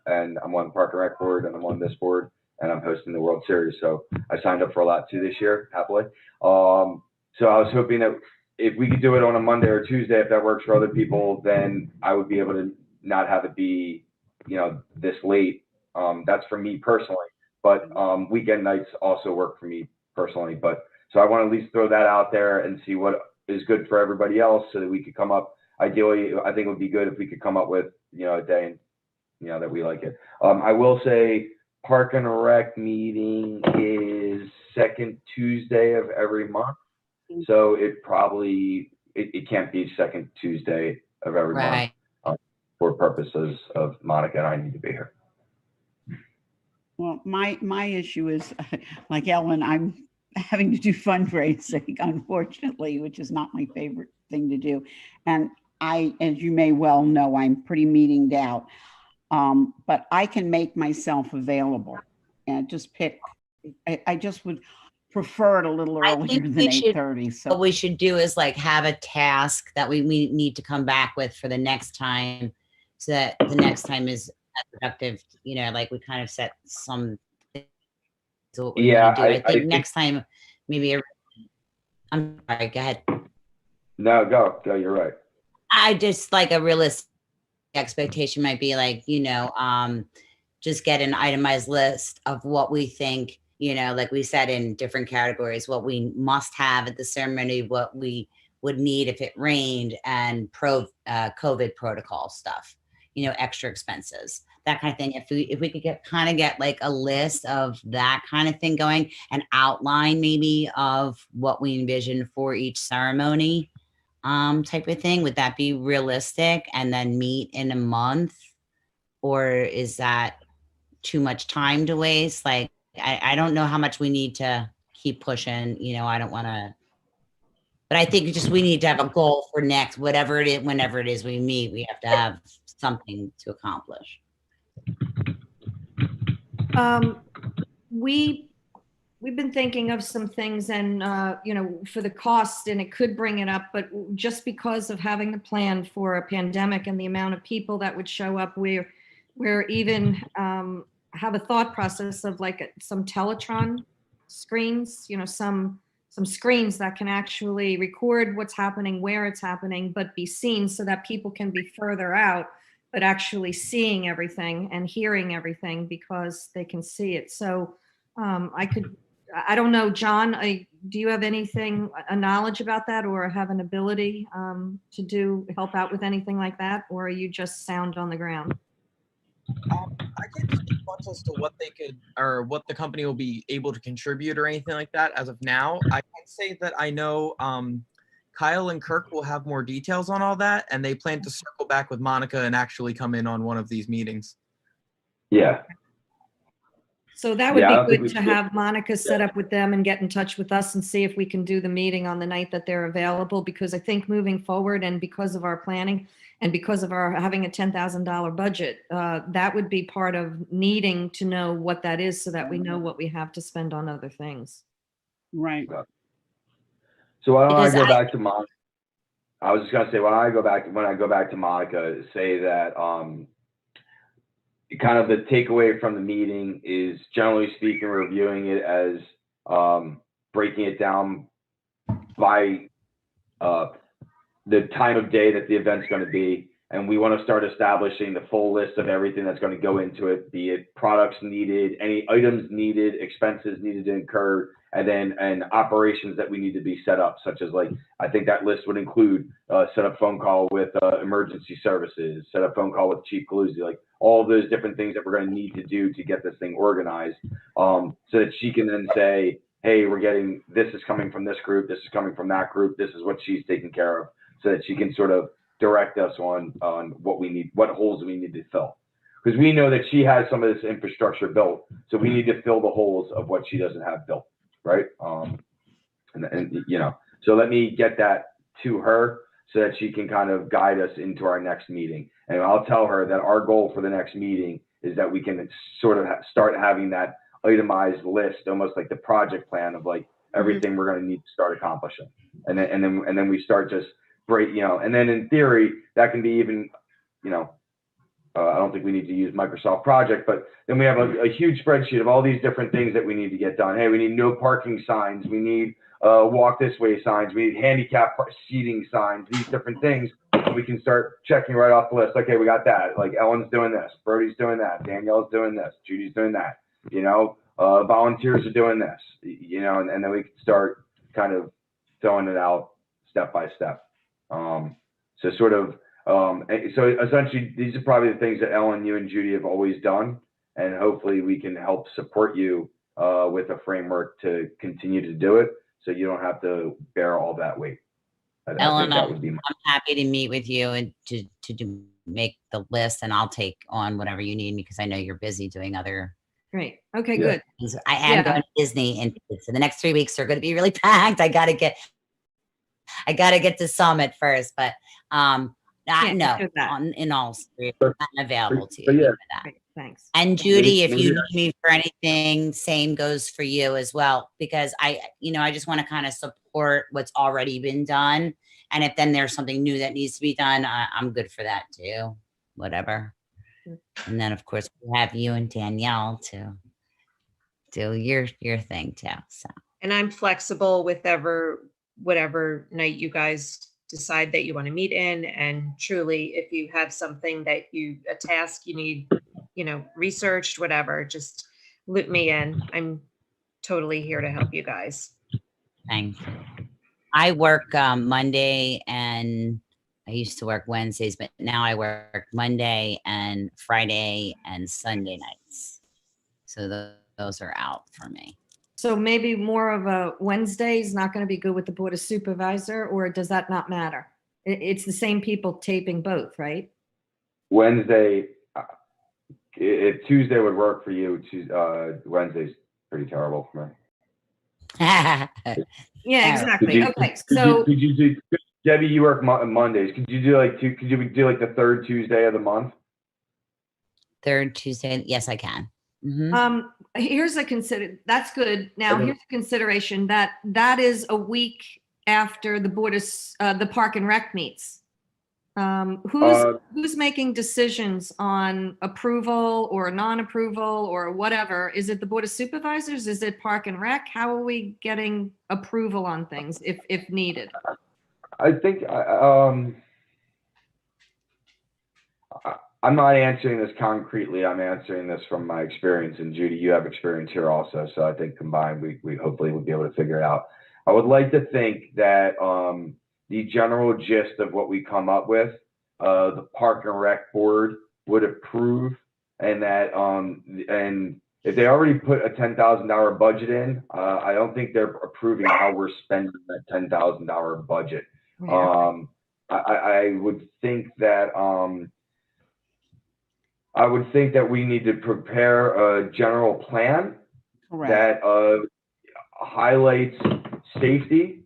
and I'm on the Park and Rec board, and I'm on this board, and I'm hosting the World Series. So I signed up for a lot too this year, happily. So I was hoping that if we could do it on a Monday or Tuesday, if that works for other people, then I would be able to not have it be, this late. That's for me personally, but weekend nights also work for me personally. But so I want to at least throw that out there and see what is good for everybody else, so that we could come up. Ideally, I think it would be good if we could come up with, a day, that we like it. I will say Park and Rec meeting is second Tuesday of every month. So it probably, it can't be second Tuesday of every right. month for purposes of Monica and I need to be here. Well, my issue is, like Ellen, I'm having to do fundraising, unfortunately, which is not my favorite thing to do. And as you may well know, I'm pretty meetinged out. But I can make myself available and just pick. I just would prefer it a little I earlier think than we should- 8:30. What So we should do is like have a task that we need to come back with for the next time, so that the next time is as productive, like we kind of set some what we Yeah, want to do. I think think, next time, maybe, I'm sorry, go ahead. no, go, you're right. I just like a realistic expectation might be like, just get an itemized list of what we think, like we said, in different categories, what we must have at the ceremony, what we would need if it rained, and COVID protocol stuff, extra expenses, that kind of thing. If we could get like a list of that kind of thing going, and outline maybe of what we envision for each ceremony, type of thing, would that be realistic? And then meet in a month, or is that too much time to waste? Like, I don't know how much we need to keep pushing, I don't want to, but I think just we need to have a goal for next, whatever it is, whenever it is we meet, we have to have something to accomplish. We've been thinking of some things, and for the cost, and it could bring it up, but just because of having the plan for a pandemic and the amount of people that would show up, we're even have a thought process of like some Teletron screens, some screens that can actually record what's happening, where it's happening, but be seen, so that people can be further out, but actually seeing everything and hearing everything because they can see it. So I don't know, John, do you have anything, a knowledge about that, or have an ability to help out with anything like that? Or are you just sound on the ground? I can't speak much as to what they could, or what the company will be able to contribute or anything like that as of now. I can say that I know Kyle and Kirk will have more details on all that, and they plan to circle back with Monica and actually come in on one of these meetings. Yeah. So that would be good to have Monica set up with them and get in touch with us and see if we can do the meeting on the night that they're available, because I think moving forward, and because of our planning and because of our having a $10,000 budget, that would be part of needing to know what that is, so that we know what we have to spend on other things. Right. So why don't I Because go back to Monica? I was just gonna say, when I go back to Monica, say that kind of the takeaway from the meeting is, generally speaking, reviewing it as breaking it down by the time of day that the event's going to be, and we want to start establishing the full list of everything that's going to go into it, be it products needed, any items needed, expenses needed to incur, and operations that we need to be set up, such as, like, I think that list would include set up phone call with emergency services, set up phone call with Chief Galuzzi, like all of those different things that we're going to need to do to get this thing organized, so that she can then say, hey, we're getting, this is coming from this group, this is coming from that group, this is what she's taking care of, so that she can sort of direct us on what we need, what holes we need to fill. Because we know that she has some of this infrastructure built, so we need to fill the holes of what she doesn't have built, right? So let me get that to her so that she can kind of guide us into our next meeting. And I'll tell her that our goal for the next meeting is that we can sort of start having that itemized list, almost like the project plan of like everything we're going to need to start accomplishing. And then we start just break, and then in theory, that can be even, I don't think we need to use Microsoft Project, but then we have a huge spreadsheet of all these different things that we need to get done. Hey, we need no parking signs. We need walk this way signs. We need handicap seating signs, these different things. And we can start checking right off the list. Okay, we got that. Like Ellen's doing this. Brody's doing that. Danielle's doing this. Judy's doing that. Volunteers are doing this, and then we can start kind of throwing it out step by step. So essentially, these are probably the things that Ellen, you and Judy have always done, and hopefully we can help support you with a framework to continue to do it, so you don't have to bear all that weight. Ellen, I'm happy to meet with you and to make the list, and I'll take on whatever you need, because I know you're busy doing other. Great. Okay, good. I am going to Disney, and so the next 3 weeks are going to be really packed. I got to get to Summit first, but in all seriousness, I'm available to you for that. Great, thanks. And Judy, if you need me for anything, same goes for you as well, because I just want to kind of support what's already been done. And if then there's something new that needs to be done, I'm good for that too, whatever. And then of course we have you and Danielle to do your thing too. So And I'm flexible with whatever night you guys decide that you want to meet in. And truly, if you have something a task you need, researched, whatever, just loop me in. I'm totally here to help you guys. thanks. I work Monday, and I used to work Wednesdays, but now I work Monday and Friday and Sunday nights. So those are out for me. So maybe more of a Wednesday is not going to be good with the Board of Supervisor, or does that not matter? It's the same people taping both, right? Wednesday, if Tuesday would work for you, Wednesday's pretty terrible for me. Yeah, Alright. exactly. Okay, so Could you do, Debbie, you work Mondays. Could you do like the third Tuesday of the month? Third Tuesday. Yes, I can. Mhm. here's that's good. Now here's a consideration that is a week after the the Park and Rec meets. Who's making decisions on approval or non-approval or whatever? Is it the Board of Supervisors? Is it Park and Rec? How are we getting approval on things if needed? I think I'm not answering this concretely. I'm answering this from my experience. And Judy, you have experience here also. So I think combined, we hopefully will be able to figure it out. I would like to think that the general gist of what we come up with, the Park and Rec Board would approve, and that and if they already put a $10,000 budget in, I don't think they're approving how we're spending that $10,000 budget. Yeah. I would think that we need to prepare a general plan Correct. that highlights safety,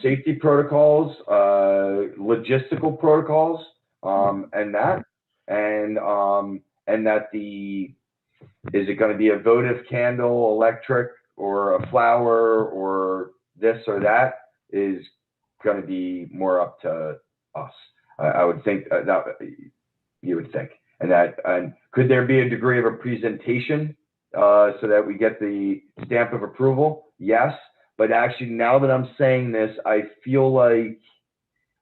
safety protocols, logistical protocols, and that is it going to be a votive candle, electric, or a flower, or this or that is going to be more up to us. I would think that you would think, and could there be a degree of a presentation so that we get the stamp of approval? Yes, but actually, now that I'm saying this, I feel like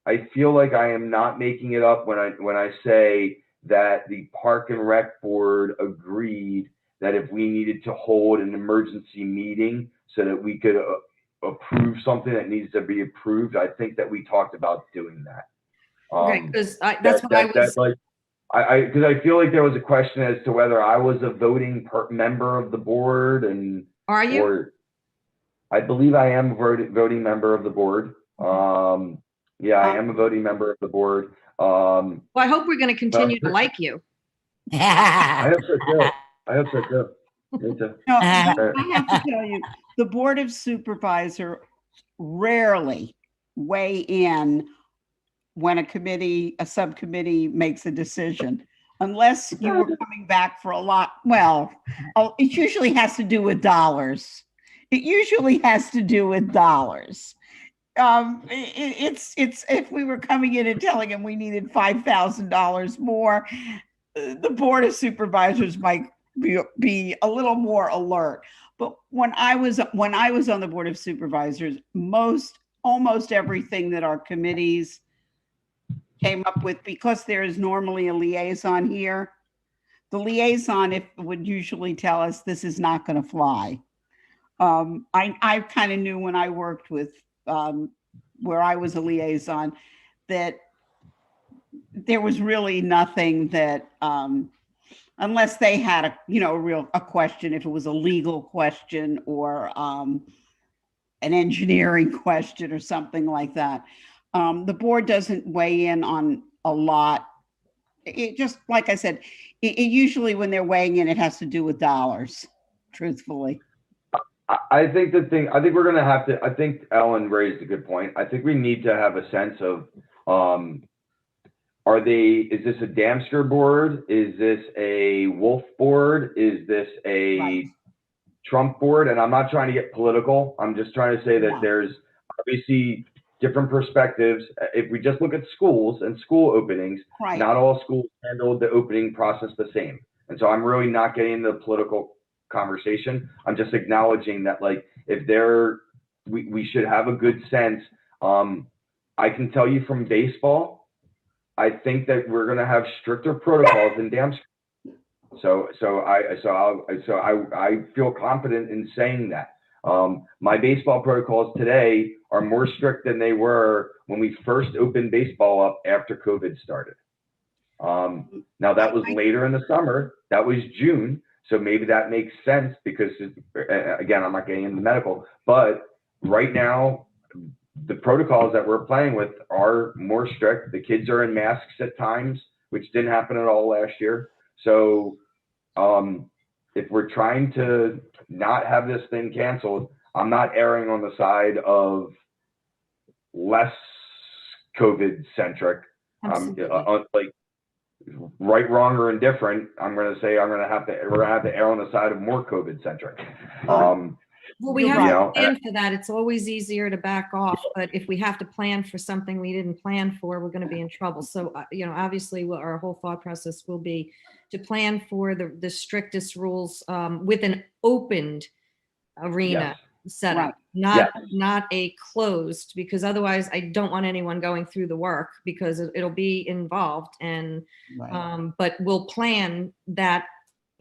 I am not making it up when I say that the Park and Rec Board agreed that if we needed to hold an emergency meeting so that we could approve something that needs to be approved, I think that we talked about doing that. Okay, because that's what I was. Because I feel like there was a question as to whether I was a voting member of the board, and Are you? or I believe I am a voting member of the board. Yeah, I am a voting member of the board. Well, I hope we're going to continue to like you. I hope so too. I hope so too. Me too. No, I have to tell you, the Board of Supervisors rarely weigh in when a subcommittee makes a decision, unless you were coming back for a lot. Well, it usually has to do with dollars. It usually has to do with dollars. It's if we were coming in and telling them we needed $5,000 more, the Board of Supervisors might be a little more alert. But when I was on the Board of Supervisors, almost everything that our committees came up with, because there is normally a liaison here, the liaison would usually tell us this is not going to fly. I kind of knew when I worked with where I was a liaison that there was really nothing that unless they had a question, if it was a legal question or an engineering question or something like that. The board doesn't weigh in on a lot. It just, like I said, it usually when they're weighing in, it has to do with dollars, truthfully. I think we're going to have to, I think Ellen raised a good point. I think we need to have a sense of, is this a Damsker board? Is this a Wolf board? Is this a Trump board? And I'm not trying to get political. I'm just trying to say that there's obviously different perspectives. If we just look at schools and school openings, not all schools handled the opening process the same. And so I'm really not getting into the political conversation. I'm just acknowledging that, like, if we should have a good sense. I can tell you from baseball, I think that we're going to have stricter protocols than damn. So I feel confident in saying that. My baseball protocols today are more strict than they were when we first opened baseball up after COVID started. Now that was later in the summer. That was June. So maybe that makes sense because, again, I'm not getting into medical, but right now, the protocols that we're playing with are more strict. The kids are in masks at times, which didn't happen at all last year. So if we're trying to not have this thing canceled, I'm not erring on the side of less COVID centric. Like right, wrong, or indifferent, I'm going to say we're going to have to err on the side of more COVID centric. Well, we have to plan for that. It's always easier to back off, but if we have to plan for something we didn't plan for, we're going to be in trouble. So, obviously, our whole thought process will be to plan for the strictest rules with an opened arena setup, not a closed, because otherwise, I don't want anyone going through the work because it'll be involved. And but we'll plan that.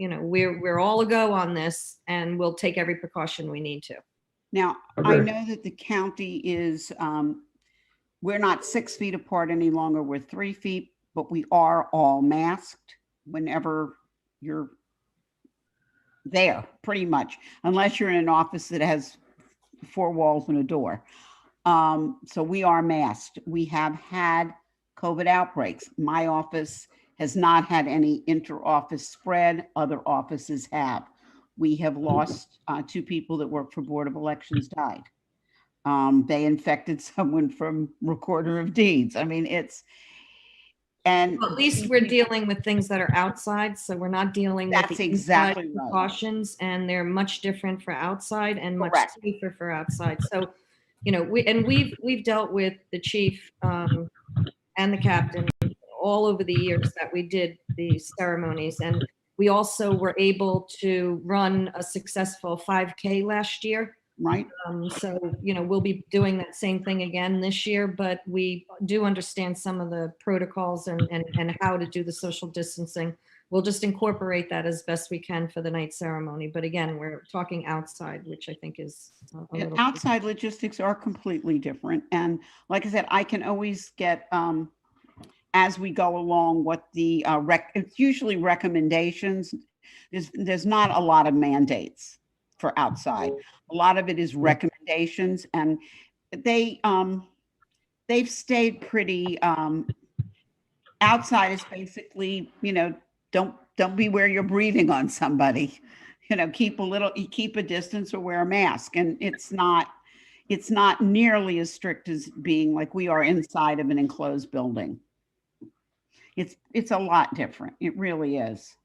We're all a go on this, and we'll take every precaution we need to. Now, I know that the county is, we're not 6 feet apart any longer. We're 3 feet, but we are all masked whenever you're there, pretty much, unless you're in an office that has 4 walls and a door. So we are masked. We have had COVID outbreaks. My office has not had any inter-office spread. Other offices have. We have lost 2 people that work for Board of Elections died. They infected someone from Recorder of Deeds. I mean, and at least we're dealing with things that are outside, so we're not dealing with the exactly precautions, and they're much different for outside and much safer for outside. So, we've dealt with the chief and the captain all over the years that we did these ceremonies. And we also were able to run a successful 5K last year. Right. So, we'll be doing that same thing again this year, but we do understand some of the protocols and how to do the social distancing. We'll just incorporate that as best we can for the night ceremony. But again, we're talking outside, which I think is outside logistics are completely different. And like I said, I can always get, as we go along, what the it's usually recommendations. There's not a lot of mandates for outside. A lot of it is recommendations, and they've stayed pretty. Outside is basically, don't be where you're breathing on somebody. Keep a distance or wear a mask, and it's not nearly as strict as being like we are inside of an enclosed building. It's a lot different. It really is.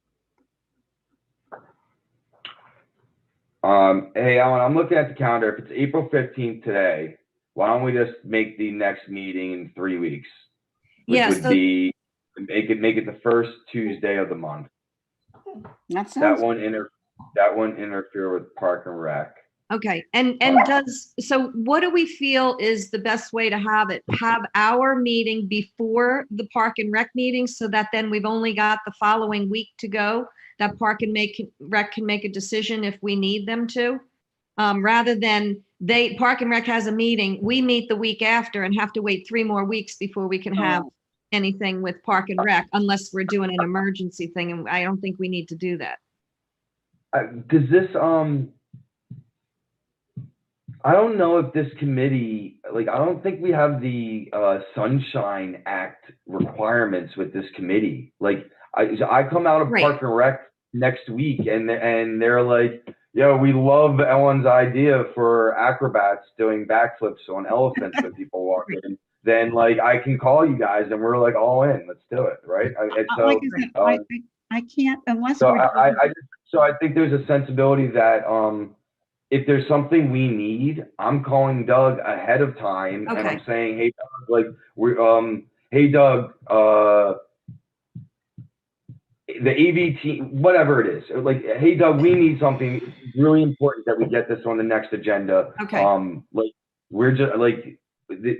Hey, Alan, I'm looking at the calendar. If it's April 15th today, why don't we just make the next meeting in 3 weeks? Which would be make it the first Tuesday of the month. That won't interfere with Park and Rec. Okay. And so what do we feel is the best way to have it? Have our meeting before the Park and Rec meeting, so that then we've only got the following week to go, that Park and Rec can make a decision if we need them to, rather than Park and Rec has a meeting, we meet the week after and have to wait 3 more weeks before we can have anything with Park and Rec, unless we're doing an emergency thing. And I don't think we need to do that. Does this, I don't know if this committee, I don't think we have the Sunshine Act requirements with this committee. I come out of Park and Rec next week, and they're like, yo, we love Ellen's idea for acrobats doing backflips on elephants when people walk in. Then I can call you guys, and we're all in. Let's do it, right? I can't unless. So I think there's a sensibility that if there's something we need, I'm calling Doug ahead of time, and I'm saying, hey, Doug, hey, Doug, the AV team, whatever it is, like, hey Doug, we need something. It's really important that we get this on the next agenda. Okay. Like, we're just like,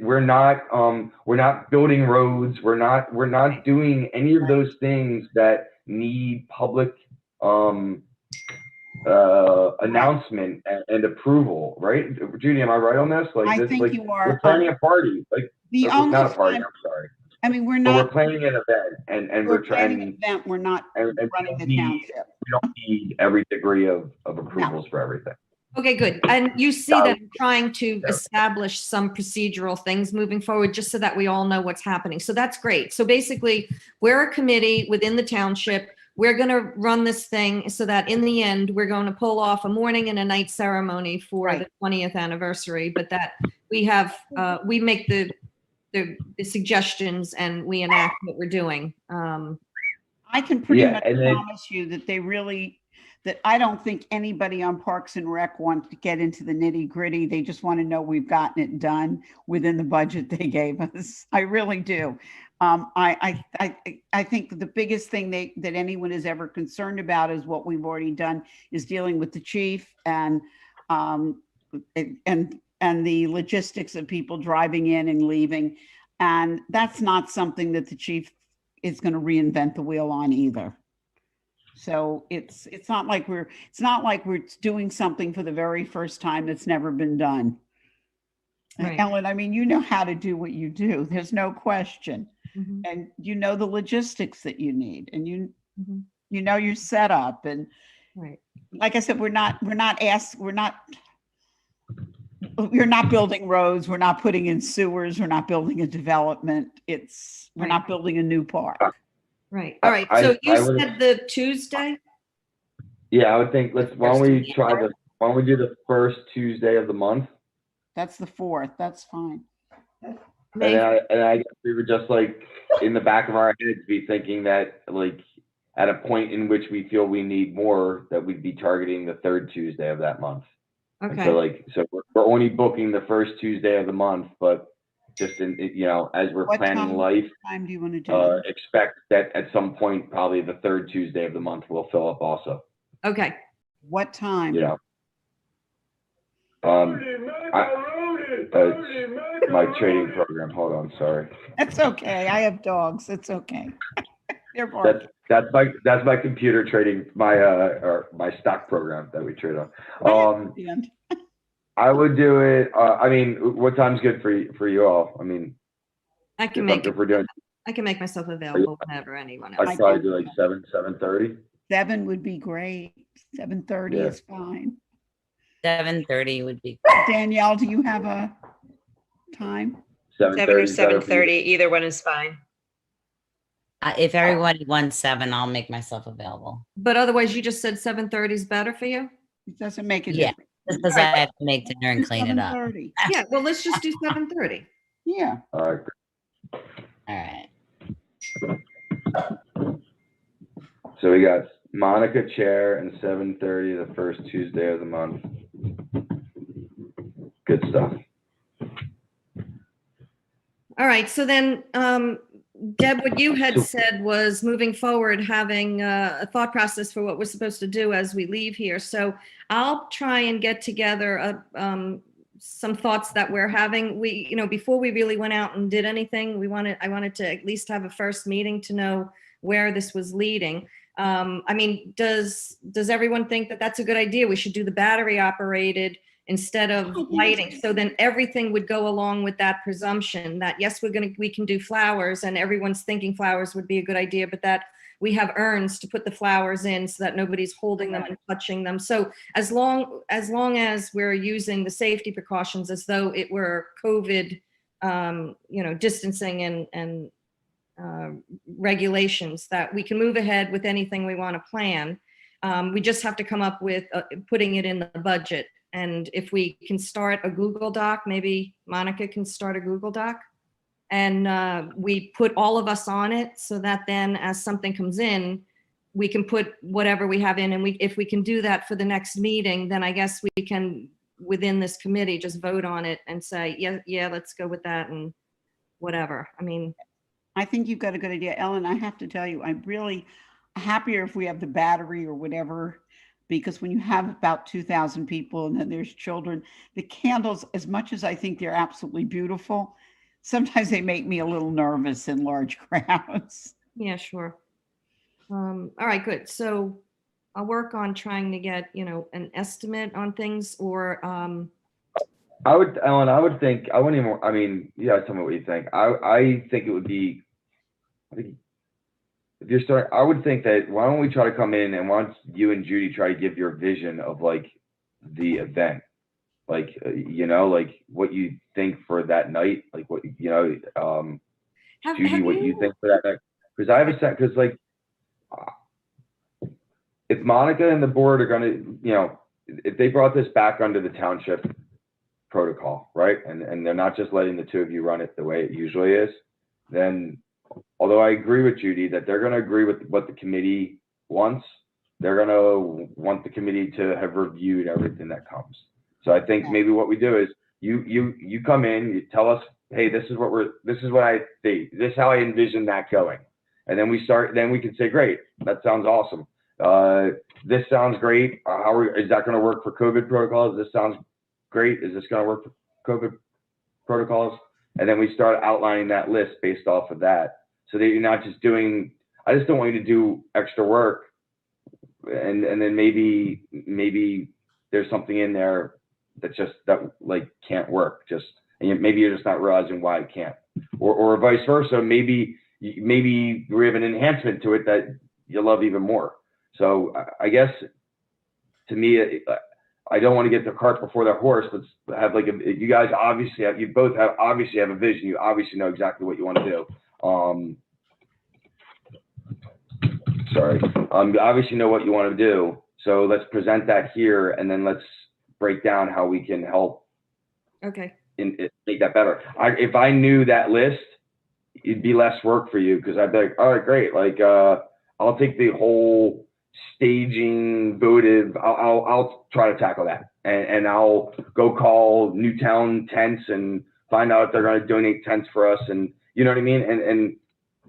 we're not building roads. We're not doing any of those things that need public announcement and approval, right? Judy, am I right on this? Like, I this, think like, you are. we're planning a party, like, The only not a party, time, I'm sorry. I mean, we're But we're not, planning an event, and we're we're planning trying, an event, we're not and running the we township. don't need every degree of approvals for everything. Okay, good. And you see Got that it. I'm trying to Yeah. establish some procedural things moving forward, just so that we all know what's happening. So that's great. So basically, we're a committee within the township. We're going to run this thing so that in the end, we're going to pull off a morning and a night ceremony for Right. the 20th anniversary, but that we have, we make the suggestions and we enact what we're doing. I can pretty Yeah, much and then- promise you that that I don't think anybody on Parks and Rec wants to get into the nitty gritty. They just want to know we've gotten it done within the budget they gave us. I really do. I think the biggest thing that anyone is ever concerned about is what we've already done is dealing with the chief and the logistics of people driving in and leaving. And that's not something that the chief is going to reinvent the wheel on either. So it's not like we're doing something for the very first time that's never been done. Right. Ellen, I mean, you know how to do what you do. There's no question. Mhm. And you know the logistics that you need, and Mhm. you know your setup. And Right. like I said, we're not building roads. We're not putting in sewers. We're not building a development. We're Right. not building a new park. Right. All right. So you said the Tuesday? Yeah, I would think, why don't we do the first Tuesday of the month? That's the 4th. That's fine. And I guess we were just like, in the back of our heads, be thinking that, like, at a point in which we feel we need more, that we'd be targeting the 3rd Tuesday of that month. And Okay. so we're only booking the first Tuesday of the month, but just as we're What planning time- life, Time do you want to do it? expect that at some point, probably the 3rd Tuesday of the month will fill up also, Okay. What time? My trading program, hold on, sorry. That's okay. I have dogs. It's okay. They're barking. That's my computer trading, or my stock program that we trade on. And I would do it, I mean, what time's good for you all? I mean, I can make if we're doing, I can make myself available whenever anyone else. I'd probably do like 7:30. 7 would be great. 7:30 Yeah. is fine. 7:30 would be. Danielle, do you have a time? 7 or 7:30. 7:30, either one is fine. If everybody wants 7, I'll make myself available. But otherwise, you just said 7:30 is better for you? It doesn't make a Yeah. difference. Just because I have to make dinner and clean it up. 7:30. Yeah, well, let's just do 7:30. Yeah. All right. All right. So we got Monica Chair and 7:30, the first Tuesday of the month. Good stuff. All right, so then, Deb, what you had said was moving forward, having a thought process for what we're supposed to do as we leave here. So I'll try and get together some thoughts that we're having. Before we really went out and did anything, I wanted to at least have a first meeting to know where this was leading. I mean, does everyone think that that's a good idea? We should do the battery operated instead of lighting. So then everything would go along with that presumption that, yes, we can do flowers, and everyone's thinking flowers would be a good idea, but that we have urns to put the flowers in so that nobody's holding them and touching them. So as long as we're using the safety precautions as though it were COVID, distancing and regulations, that we can move ahead with anything we want to plan. We just have to come up with putting it in the budget. And if we can start a Google Doc, maybe Monica can start a Google Doc, and we put all of us on it so that then as something comes in, we can put whatever we have in. And if we can do that for the next meeting, then I guess we can, within this committee, just vote on it and say, yeah, let's go with that and whatever. I mean, I think you've got a good idea. Ellen, I have to tell you, happier if we have the battery or whatever, because when you have about 2,000 people and then there's children, the candles, as much as I think they're absolutely beautiful, sometimes they make me a little nervous in large crowds. Yeah, sure. All right, good. So I'll work on trying to get, an estimate on things, or, Ellen, I would think, I wouldn't even, I mean, yeah, tell me what you think. I think it would be, I think if you're starting, I would think that why don't we try to come in and why don't you and Judy try to give your vision of like the event, like, like what you think for that night, like what, Judy, what you think for that night. Because I have a set, because like, if Monica and the board are gonna, if they brought this back under the township protocol, right? And they're not just letting the two of you run it the way it usually is, then although I agree with Judy that they're gonna agree with what the committee wants, they're gonna want the committee to have reviewed everything that comes. So I think maybe what we do is you come in, you tell us, hey, this is what I think, this is how I envision that going. And then we can say, great, that sounds awesome. This sounds great. Is that going to work for COVID protocols? This sounds great. Is this going to work for COVID protocols? And then we start outlining that list based off of that, so that you're not just doing. I just don't want you to do extra work, and then maybe there's something in there that like can't work. And maybe you're just not realizing why it can't, or vice versa. Maybe we have an enhancement to it that you love even more. So I guess to me, I don't want to get the cart before the horse. Let's have you guys obviously have a vision. You obviously know exactly what you want to do. You obviously know what you want to do. So let's present that here, and then let's break down how we can help. okay. Make that better. If I knew that list, it'd be less work for you, because I'd be like, all right, great. Like, I'll take the whole staging votive. I'll try to tackle that, and I'll go call Newtown Tents and find out if they're going to donate tents for us, and you know what I mean. And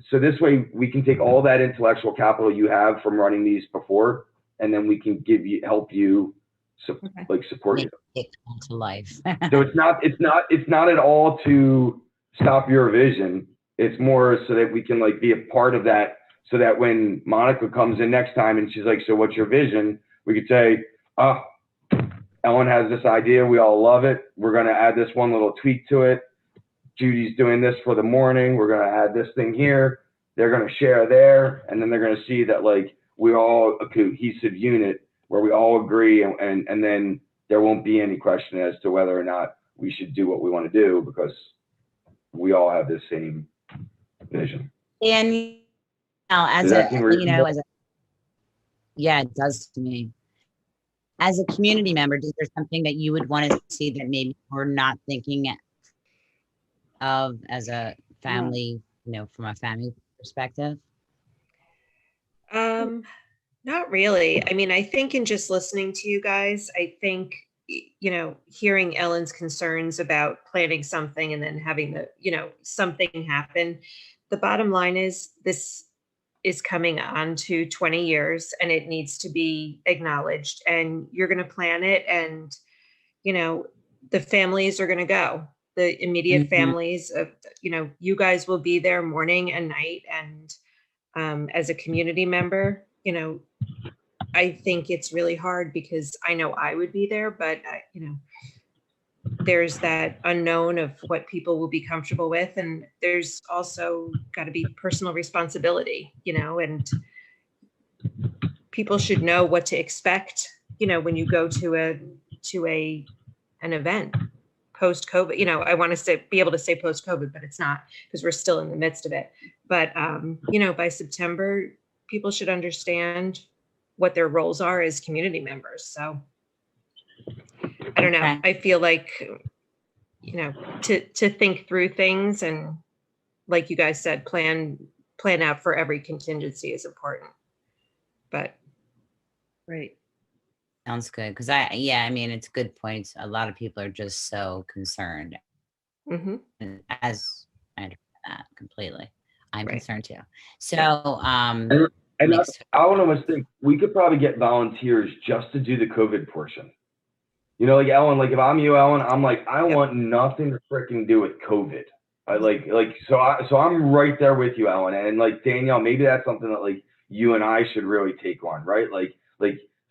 so this way we can take all that intellectual capital you have from running these before, and then we can help you, support you. It come to life. So it's not at all to stop your vision. It's more so that we can be a part of that, so that when Monica comes in next time and she's like, so what's your vision? We could say, Ellen has this idea. We all love it. We're going to add this one little tweak to it. Judy's doing this for the morning. We're going to add this thing here. They're going to share there. And then they're going to see that we're all a cohesive unit where we all agree. And then there won't be any question as to whether or not we should do what we want to do, because we all have the same vision. And yeah, it does to me. As a community member, is there something that you would want to see that maybe we're not thinking of as a family, from a family perspective? Not really. I mean, I think in just listening to you guys, I think, hearing Ellen's concerns about planning something and then having something happen. The bottom line is this is coming on to 20 years and it needs to be acknowledged, and you're going to plan it, and, the families are going to go, the immediate families of, you guys will be there morning and night. And as a community member, I think it's really hard, because I know I would be there, but there's that unknown of what people will be comfortable with. And there's also got to be personal responsibility, and people should know what to expect, when you go to an event post COVID. I want to be able to say post COVID, but it's not, because we're still in the midst of it. But, by September, people should understand what their roles are as community members. So I don't know. Okay. I feel like, to think through things, and like you guys said, plan out for every contingency is important. But Right. Sounds good. Because it's good points. A lot of people are just so concerned. mhm. And as I understand that completely, I'm Right. concerned too. So, And makes I would almost think we could probably get volunteers just to do the COVID portion. You know, like Ellen, like if I'm you, Ellen, I'm like, I Yep. want nothing to freaking do with COVID. So I'm right there with you, Ellen. And like Danielle, maybe that's something that like you and I should really take on, right?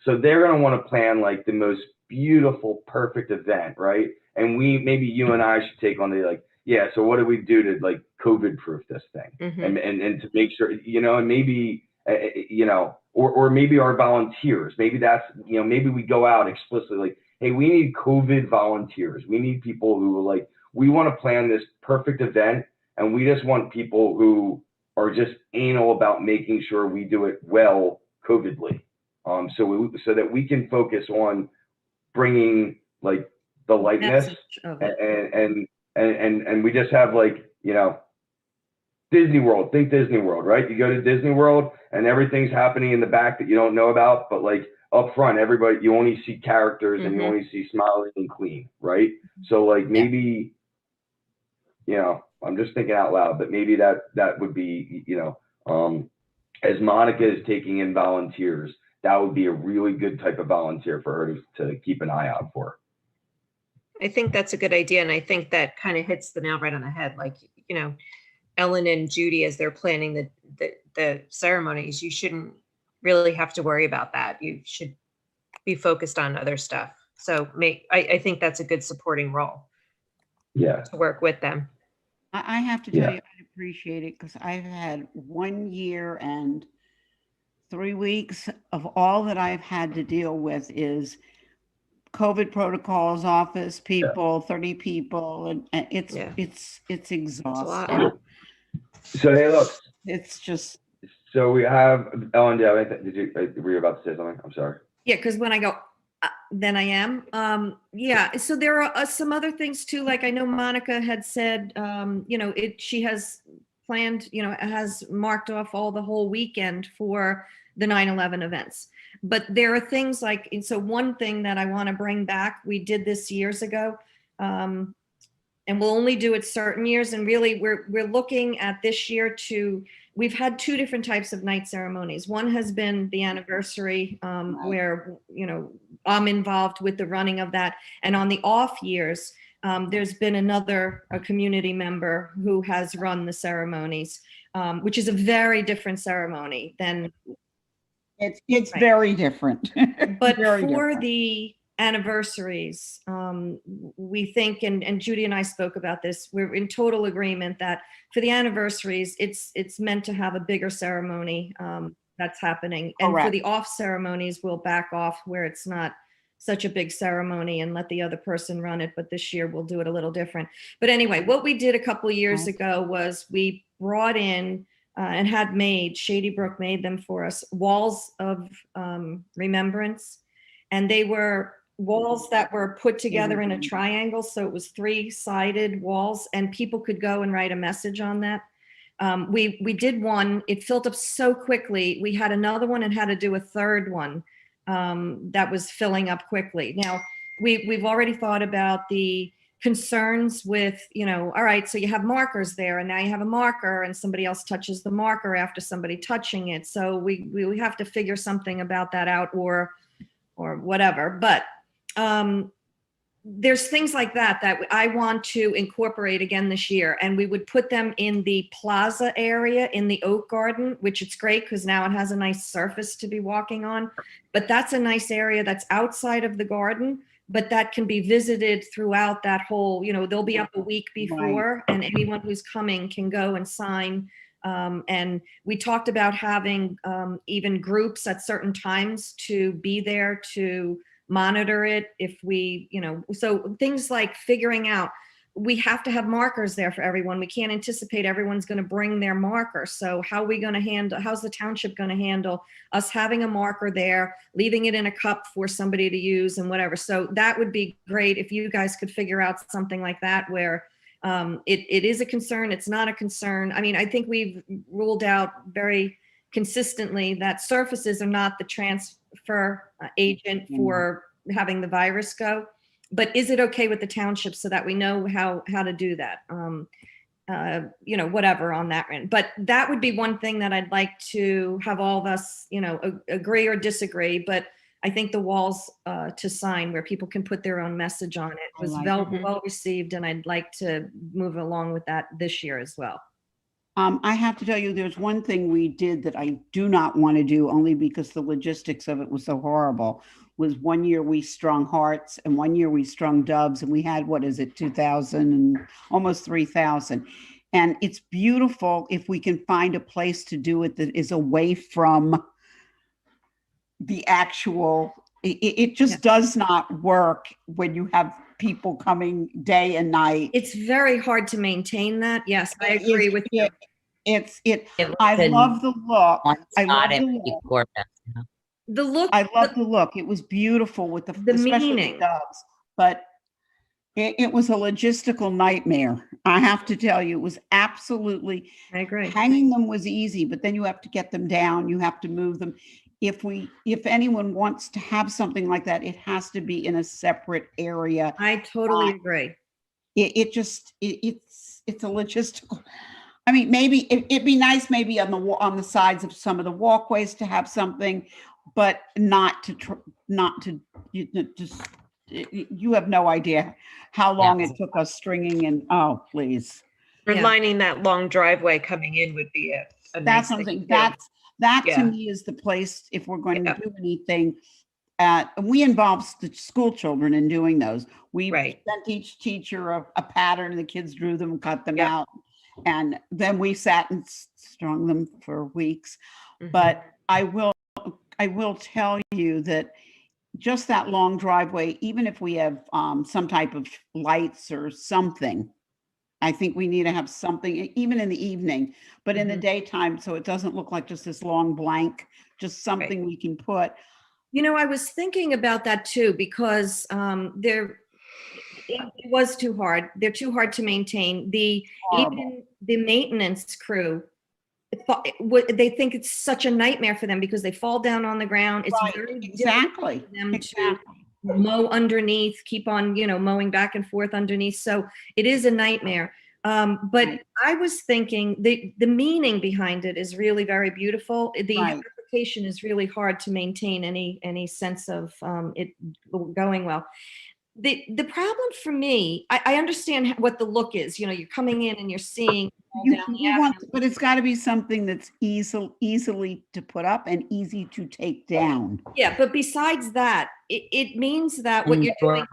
So they're gonna want to plan like the most beautiful, perfect event, right? And maybe you and I should take on the like, yeah, so what do we do to like COVID proof this thing? Mhm. And to make sure, you know, and maybe or maybe our volunteers, maybe that's, you know, maybe we go out explicitly like, hey, we need COVID volunteers. We need people who are like, we want to plan this perfect event, and we just want people who are just anal about making sure we do it well, COVIDly, so that we can focus on bringing like the lightness, Message of it. and we just have like, you know, Disney World. Think Disney World, right? You go to Disney World and everything's happening in the back that you don't know about, but like up front, everybody, you only see characters and you Mhm. only see smiling and clean, right? So like maybe, you know, I'm just thinking out loud, but maybe that would be, you know, as Monica is taking in volunteers, that would be a really good type of volunteer for her to keep an eye out for. I think that's a good idea. And I think that kind of hits the nail right on the head. Like, you know, Ellen and Judy, as they're planning the ceremonies, you shouldn't really have to worry about that. You should be focused on other stuff. So I think that's a good supporting role Yeah. to work with them. I have to tell Yeah. you, I appreciate it because I've had 1 year and 3 weeks of all that I've had to deal with is COVID protocols, office people, 30 people, and Yeah. it's It's a lot. exhausting. So hey, look. It's just So we have Ellen. Were you about to say something? I'm sorry. Yeah, because when I go, then I am. Yeah, so there are some other things too. Like I know Monica had said, you know, she has planned, you know, has marked off all the whole weekend for the 9/11 events. But there are things like, and so one thing that I want to bring back, we did this years ago, and we'll only do it certain years. And really, we're looking at this year to. We've had two different types of night ceremonies. One has been the anniversary, where, you know, I'm involved with the running of that. And on the off years, there's been a community member who has run the ceremonies, which is a very different ceremony than. it's Right. very different. But Very for different. the anniversaries, we think, and Judy and I spoke about this, we're in total agreement that for the anniversaries, it's meant to have a bigger ceremony that's happening. And for Correct. the off ceremonies, we'll back off where it's not such a big ceremony and let the other person run it. But this year we'll do it a little different. But anyway, what we did a couple of years ago was we brought in and had made, Shady Brook made them for us, walls of remembrance. And they were walls that were put together in a triangle. So it was 3-sided walls and people could go and write a message on that. We did one, it filled up so quickly. We had another one and had to do a third one that was filling up quickly. Now, we've already thought about the concerns with, you know, all right, so you have markers there and now you have a marker and somebody else touches the marker after somebody touching it. So we have to figure something about that out or whatever. But there's things like that I want to incorporate again this year. And we would put them in the plaza area in the Oak Garden, which it's great because now it has a nice surface to be walking on. But that's a nice area that's outside of the garden, but that can be visited throughout that whole, you know, they'll be up a week before and anyone who's coming can go and sign. And we talked about having even groups at certain times to be there to monitor it if we, you know, so things like figuring out, we have to have markers there for everyone. We can't anticipate everyone's going to bring their marker. So how are we going to handle, how's the township going to handle us having a marker there, leaving it in a cup for somebody to use and whatever. So that would be great if you guys could figure out something like that where it is a concern. It's not a concern. I mean, I think we've ruled out very consistently that surfaces are not the transfer agent for having the virus go. But is it okay with the township so that we know how to do that? whatever on that end. But that would be one thing that I'd like to have all of us, agree or disagree. But I think the walls to sign where people can put their own message on it was well received, and I'd like to move along with that this year as well. I have to tell you, there's one thing we did that I do not want to do, only because the logistics of it was so horrible. Was one year we strung hearts and one year we strung doves, and we had, 2,000 and almost 3,000. And it's beautiful if we can find a place to do it that is away from the actual, it just does not work when you have people coming day and night. It's very hard to maintain that. Yes, I agree with you. I love the look. I love the look. I love the look. It was beautiful with the especially meaning. The doves, but it was a logistical nightmare. I have to tell you, it was absolutely. I agree. Hanging them was easy, but then you have to get them down. You have to move them. If anyone wants to have something like that, it has to be in a separate area. I totally agree. It's a logistical. I mean, maybe it'd be nice, maybe on the sides of some of the walkways to have something, but not to. You have no idea how long it took us stringing, and oh, please. Lining that long driveway coming in would be a that's nice something. thing. That to me is the place if we're going to do anything. We involve the school children in doing those. We sent each teacher a pattern, and the kids drew them, cut them out, and then we sat and strung them for weeks. But I will tell you that just that long driveway, even if we have some type of lights or something, I think we need to have something, even in the evening, but in the daytime, so it doesn't look like just this long blank, just something we can put. I was thinking about that too, because it was too hard. They're too hard to maintain. Even the maintenance crew, they think it's such a nightmare for them because they fall down on the ground. It's very difficult for them to mow underneath, keep on, mowing back and forth underneath. So it is a nightmare. But I was thinking the meaning behind it is really very beautiful. The application is really hard to maintain any sense of it going well. The problem for me, I understand what the look is. You're coming in and you're seeing. But it's got to be something that's easily to put up and easy to take down. Yeah, but besides that, it means that what you're doing,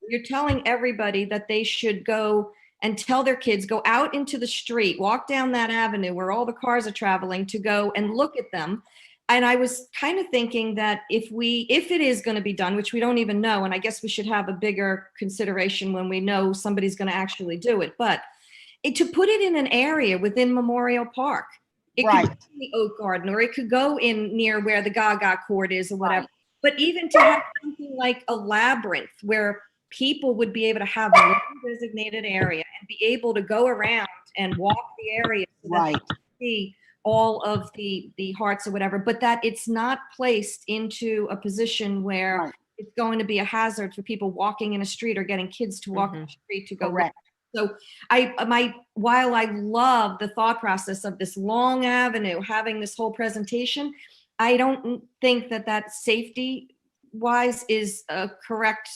you're telling everybody that they should go and tell their kids, go out into the street, walk down that avenue where all the cars are traveling, to go and look at them. And I was kind of thinking that if it is going to be done, which we don't even know, and I guess we should have a bigger consideration when we know somebody's going to actually do it, but to put it in an area within Memorial Park. It could go in the Oak Garden, or it could go in near where the Gaga Court is or whatever. But even to have something like a labyrinth where people would be able to have a designated area and be able to go around and walk the area so that they can see all of the hearts or whatever, but that it's not placed into a position where it's going to be a hazard for people walking in a street or getting kids to walk in the street to go. Correct. So while I love the thought process of this long avenue, having this whole presentation, I don't think that safety wise is a correct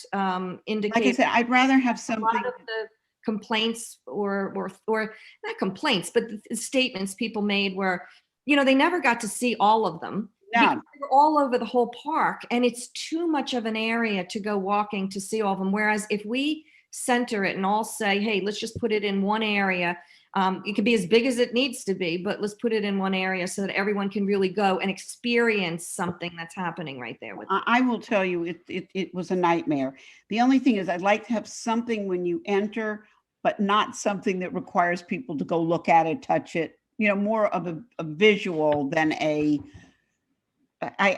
indicator. Like I said, I'd rather have something. A lot of the complaints or not complaints, but the statements people made were, they never got to see all of them. Yeah. They were all over the whole park, and it's too much of an area to go walking to see all of them. Whereas if we center it and all say, hey, let's just put it in one area. It could be as big as it needs to be, but let's put it in one area so that everyone can really go and experience something that's happening right there with them. I will tell you, it was a nightmare. The only thing is I'd like to have something when you enter, but not something that requires people to go look at it, touch it, more of a visual than I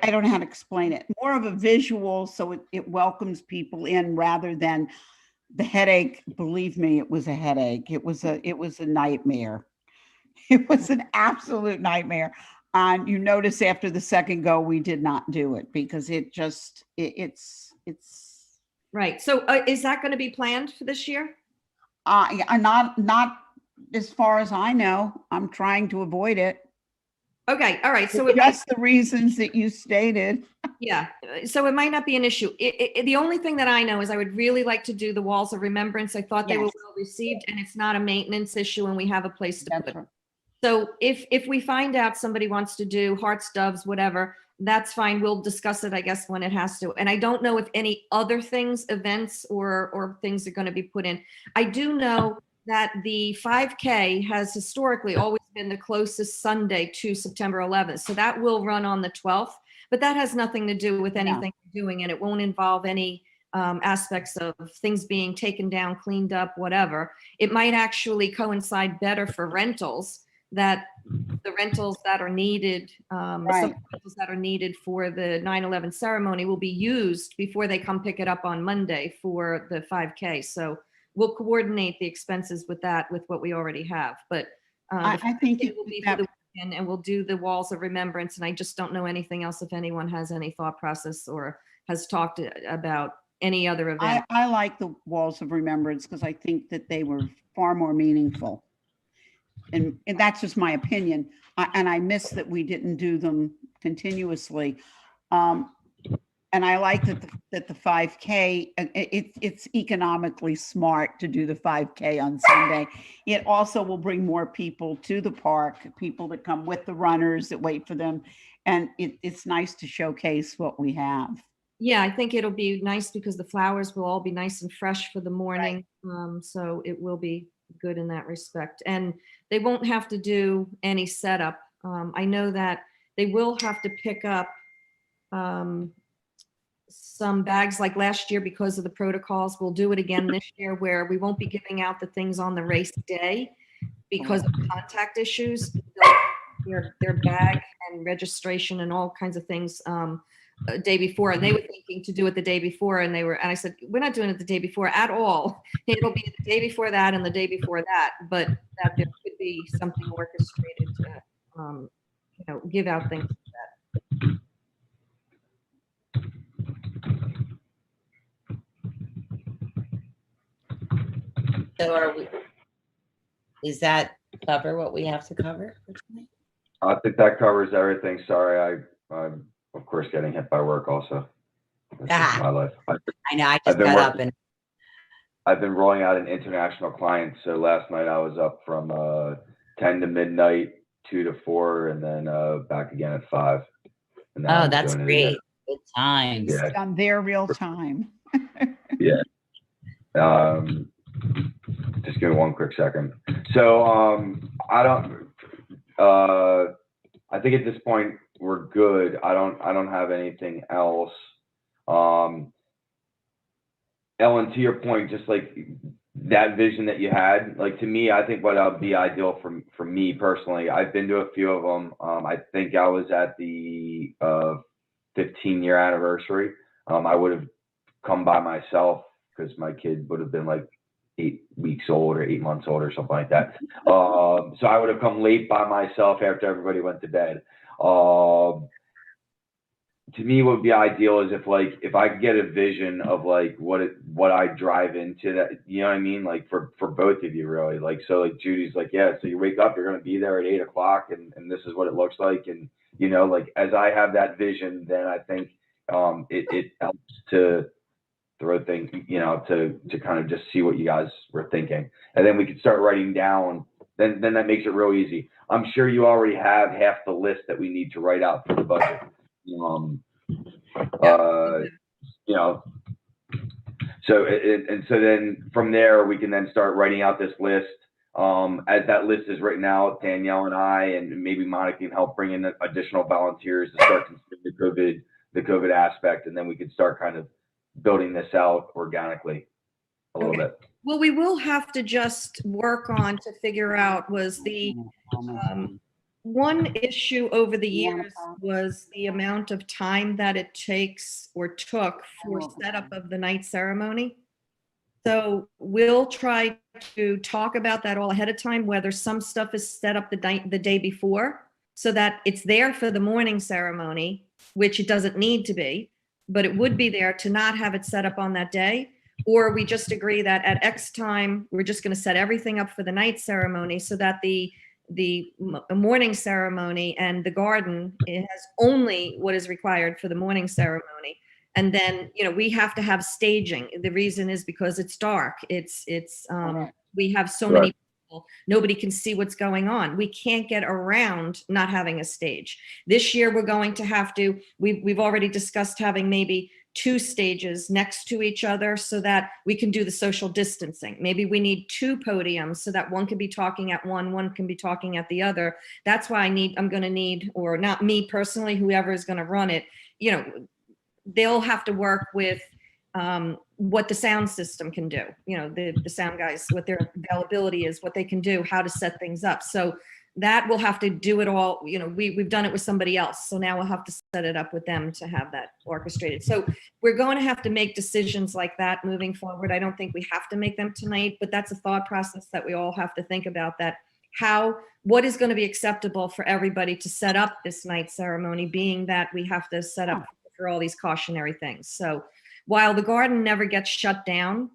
don't know how to explain it. More of a visual, so it welcomes people in rather than the headache. Believe me, it was a headache. It was a nightmare. It was an absolute nightmare. And you notice after the second go, we did not do it because it's right. So is that going to be planned for this year? Not as far as I know, I'm trying to avoid it. Okay, all right. So For just the reasons that you stated. yeah, so it might not be an issue. The only thing that I know is I would really like to do the walls of remembrance. I thought they were Yes. well received, and it's not a maintenance issue, and we have a place to put That's it. right. So if we find out somebody wants to do hearts, doves, whatever, that's fine. We'll discuss it, I guess, when it has to. And I don't know if any other things, events or things are going to be put in. I do know that the 5K has historically always been the closest Sunday to September 11th. So that will run on the 12th, but that has nothing to do with anything we're doing, and it won't involve any aspects of things being taken down, cleaned up, whatever. It might actually coincide better for rentals, that the rentals that are needed, some Right. rentals that are needed for the 9/11 ceremony will be used before they come pick it up on Monday for the 5K. So we'll coordinate the expenses with that, with what we already have. But I think it will be for the weekend, and we'll do the walls of remembrance. And I just don't know anything else, if anyone has any thought process or has talked about any other event. I like the walls of remembrance because I think that they were far more meaningful. And that's just my opinion. And I miss that we didn't do them continuously. And I like that the 5K, it's economically smart to do the 5K on Sunday. It also will bring more people to the park, people that come with the runners that wait for them. And it's nice to showcase what we have. Yeah, I think it'll be nice because the flowers will all be nice and fresh for the morning. So it will be good in that respect. And they won't have to do any setup. I know that they will have to pick up some bags like last year because of the protocols. We'll do it again this year, where we won't be giving out the things on the race day because of contact issues. Their bag and registration and all kinds of things day before, and they were thinking to do it the day before, and I said, we're not doing it the day before at all. It'll be the day before that and the day before that, but that there could be something orchestrated to give out things like that. So is that cover what we have to cover for tonight? I think that covers everything. Sorry, I'm of course getting hit by work also. That's just my life. I know, I I've just been got up working. and I've been rolling out an international client. So last night I was up from 10 to midnight, 2 to 4, and then back again at 5. And now I'm that's doing it again. great. Good times. Yeah. On their real time. Yeah. Just give me one quick second. So I think at this point we're good. I don't have anything else. Ellen, to your point, just like that vision that you had, like to me, I think what would be ideal for me personally, I've been to a few of them. I think I was at the 15-year anniversary. I would have come by myself because my kid would have been like 8 weeks old or 8 months old or something like that. So I would have come late by myself after everybody went to bed. To me, what would be ideal is if I could get a vision of like what I drive into, that, you know what I mean? Like for both of you really, like, so like Judy's like, yeah, so you wake up, you're going to be there at 8 o'clock and this is what it looks like. And, you know, like as I have that vision, then I think it helps to throw things, you know, to kind of just see what you guys were thinking. And then we could start writing down, then that makes it real easy. I'm sure you already have half the list that we need to write out for the budget. You know, so so then from there we can then start writing out this list. As that list is written out, Danielle and I and maybe Monica can help bring in additional volunteers to start considering the COVID aspect, and then we could start kind of building this out organically a little bit. Well, we will have to just work on to figure out was the one issue over the years was the amount of time that it takes or took for setup of the night ceremony. So we'll try to talk about that all ahead of time, whether some stuff is set up the day before so that it's there for the morning ceremony, which it doesn't need to be, but it would be there to not have it set up on that day, or we just agree that at X time, we're just going to set everything up for the night ceremony so that the morning ceremony and the garden, it has only what is required for the morning ceremony. And then, we have to have staging. The reason is because it's dark. We have so many people, nobody can see what's going on. We can't get around not having a stage. This year, we're going to have to, we've already discussed having maybe 2 stages next to each other so that we can do the social distancing. Maybe we need 2 podiums so that one can be talking at one can be talking at the other. That's why I'm going to need, or not me personally, whoever is going to run it, they'll have to work with what the sound system can do. The sound guys, what their availability is, what they can do, how to set things up. So that we'll have to do it all. We've done it with somebody else. So now we'll have to set it up with them to have that orchestrated. So we're going to have to make decisions like that moving forward. I don't think we have to make them tonight, but that's a thought process that we all have to think about, that what is going to be acceptable for everybody to set up this night ceremony, being that we have to set up for all these cautionary things. So while the garden never gets shut down,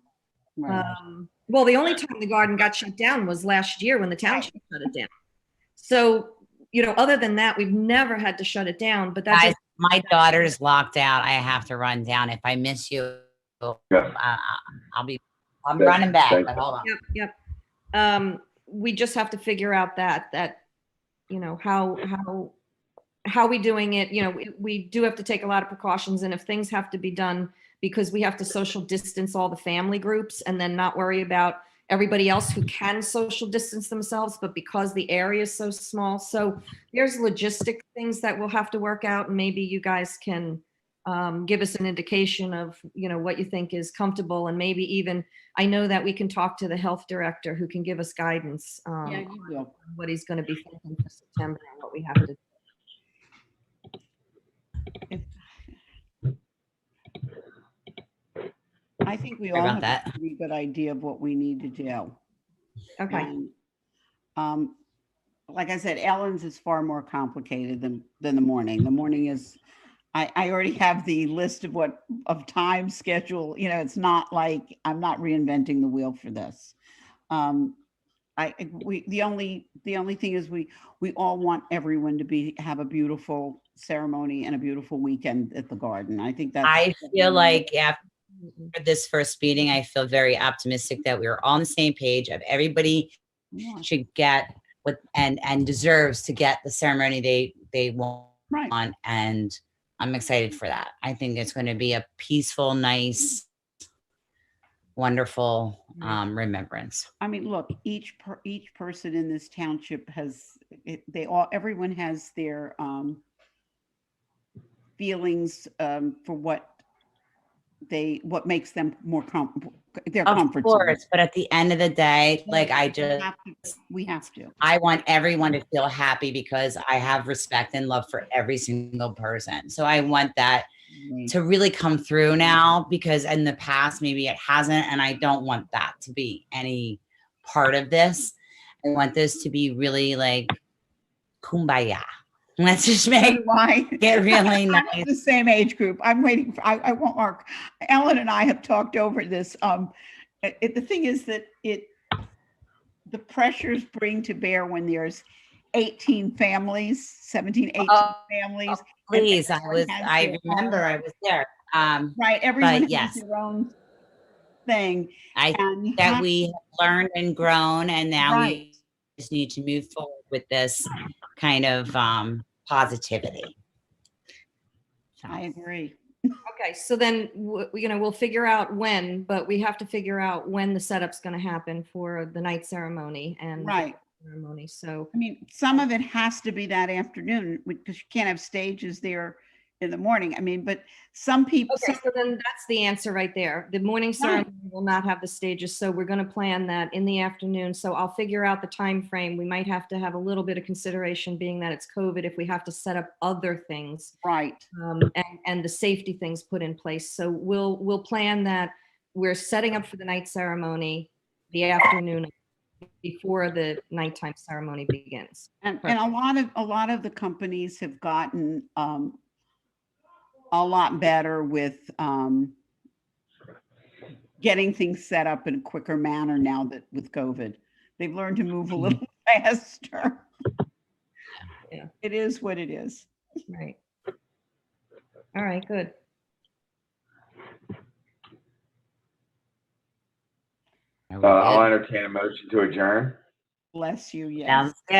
well, the only time the garden got shut down was last year when the township shut it down. So, other than that, we've never had to shut it down. But that's my daughter's locked out. I have to run down. If I miss you, I'm running back. But hold on. Yep. We just have to figure out that how we doing it. We do have to take a lot of precautions, and if things have to be done because we have to social distance all the family groups and then not worry about everybody else who can social distance themselves, but because the area is so small. So there's logistic things that we'll have to work out, and maybe you guys can give us an indication of, what you think is comfortable, and maybe even, I know that we can talk to the health director who can give us guidance on what he's going to be thinking for September and what we have to do. I think we all have a pretty good idea of what we need to do. Okay. And, like I said, Ellen's is far more complicated than the morning. The morning is, I already have the list of time schedule. It's not like I'm not reinventing the wheel for this. The only thing is we all want everyone to have a beautiful ceremony and a beautiful weekend at the garden. I think that's. I feel like after this first meeting, I feel very optimistic that we're all on the same page of everybody should get what and deserves to get the ceremony they want. Right. And I'm excited for that. I think it's going to be a peaceful, nice, wonderful remembrance. I mean, look, each person in this township everyone has their feelings for what makes them more comfortable. Of course, but at the end of the day, we have to. I want everyone to feel happy because I have respect and love for every single person. So I want that to really come through now, because in the past, maybe it hasn't. And I don't want that to be any part of this. I want this to be really like kumbaya. Let's just get really nice. The same age group. I'm waiting for, I won't mark. Ellen and I have talked over this. The thing is that the pressures bring to bear when there's 18 families, 18 families. Please, I remember I was there. Right, everyone has their own thing. I think that we have learned and grown, and now we just need to move forward with this kind of positivity. I agree. Okay, so then we'll figure out when, but we have to figure out when the setup's going to happen for the night ceremony and ceremony. So I mean, some of it has to be that afternoon because you can't have stages there in the morning. I mean, but some people. Okay, so then that's the answer right there. The morning ceremony will not have the stages, so we're going to plan that in the afternoon. So I'll figure out the time frame. We might have to have a little bit of consideration, being that it's COVID, if we have to set up other things, right? And the safety things put in place. So we'll plan that. We're setting up for the night ceremony the afternoon before the nighttime ceremony begins. And a lot of the companies have gotten a lot better with getting things set up in a quicker manner now that with COVID. They've learned to move a little faster. Yeah. It is what it is. Right. All right, good. Are we I'll good? entertain a motion to adjourn. Bless you, yes. Sounds good.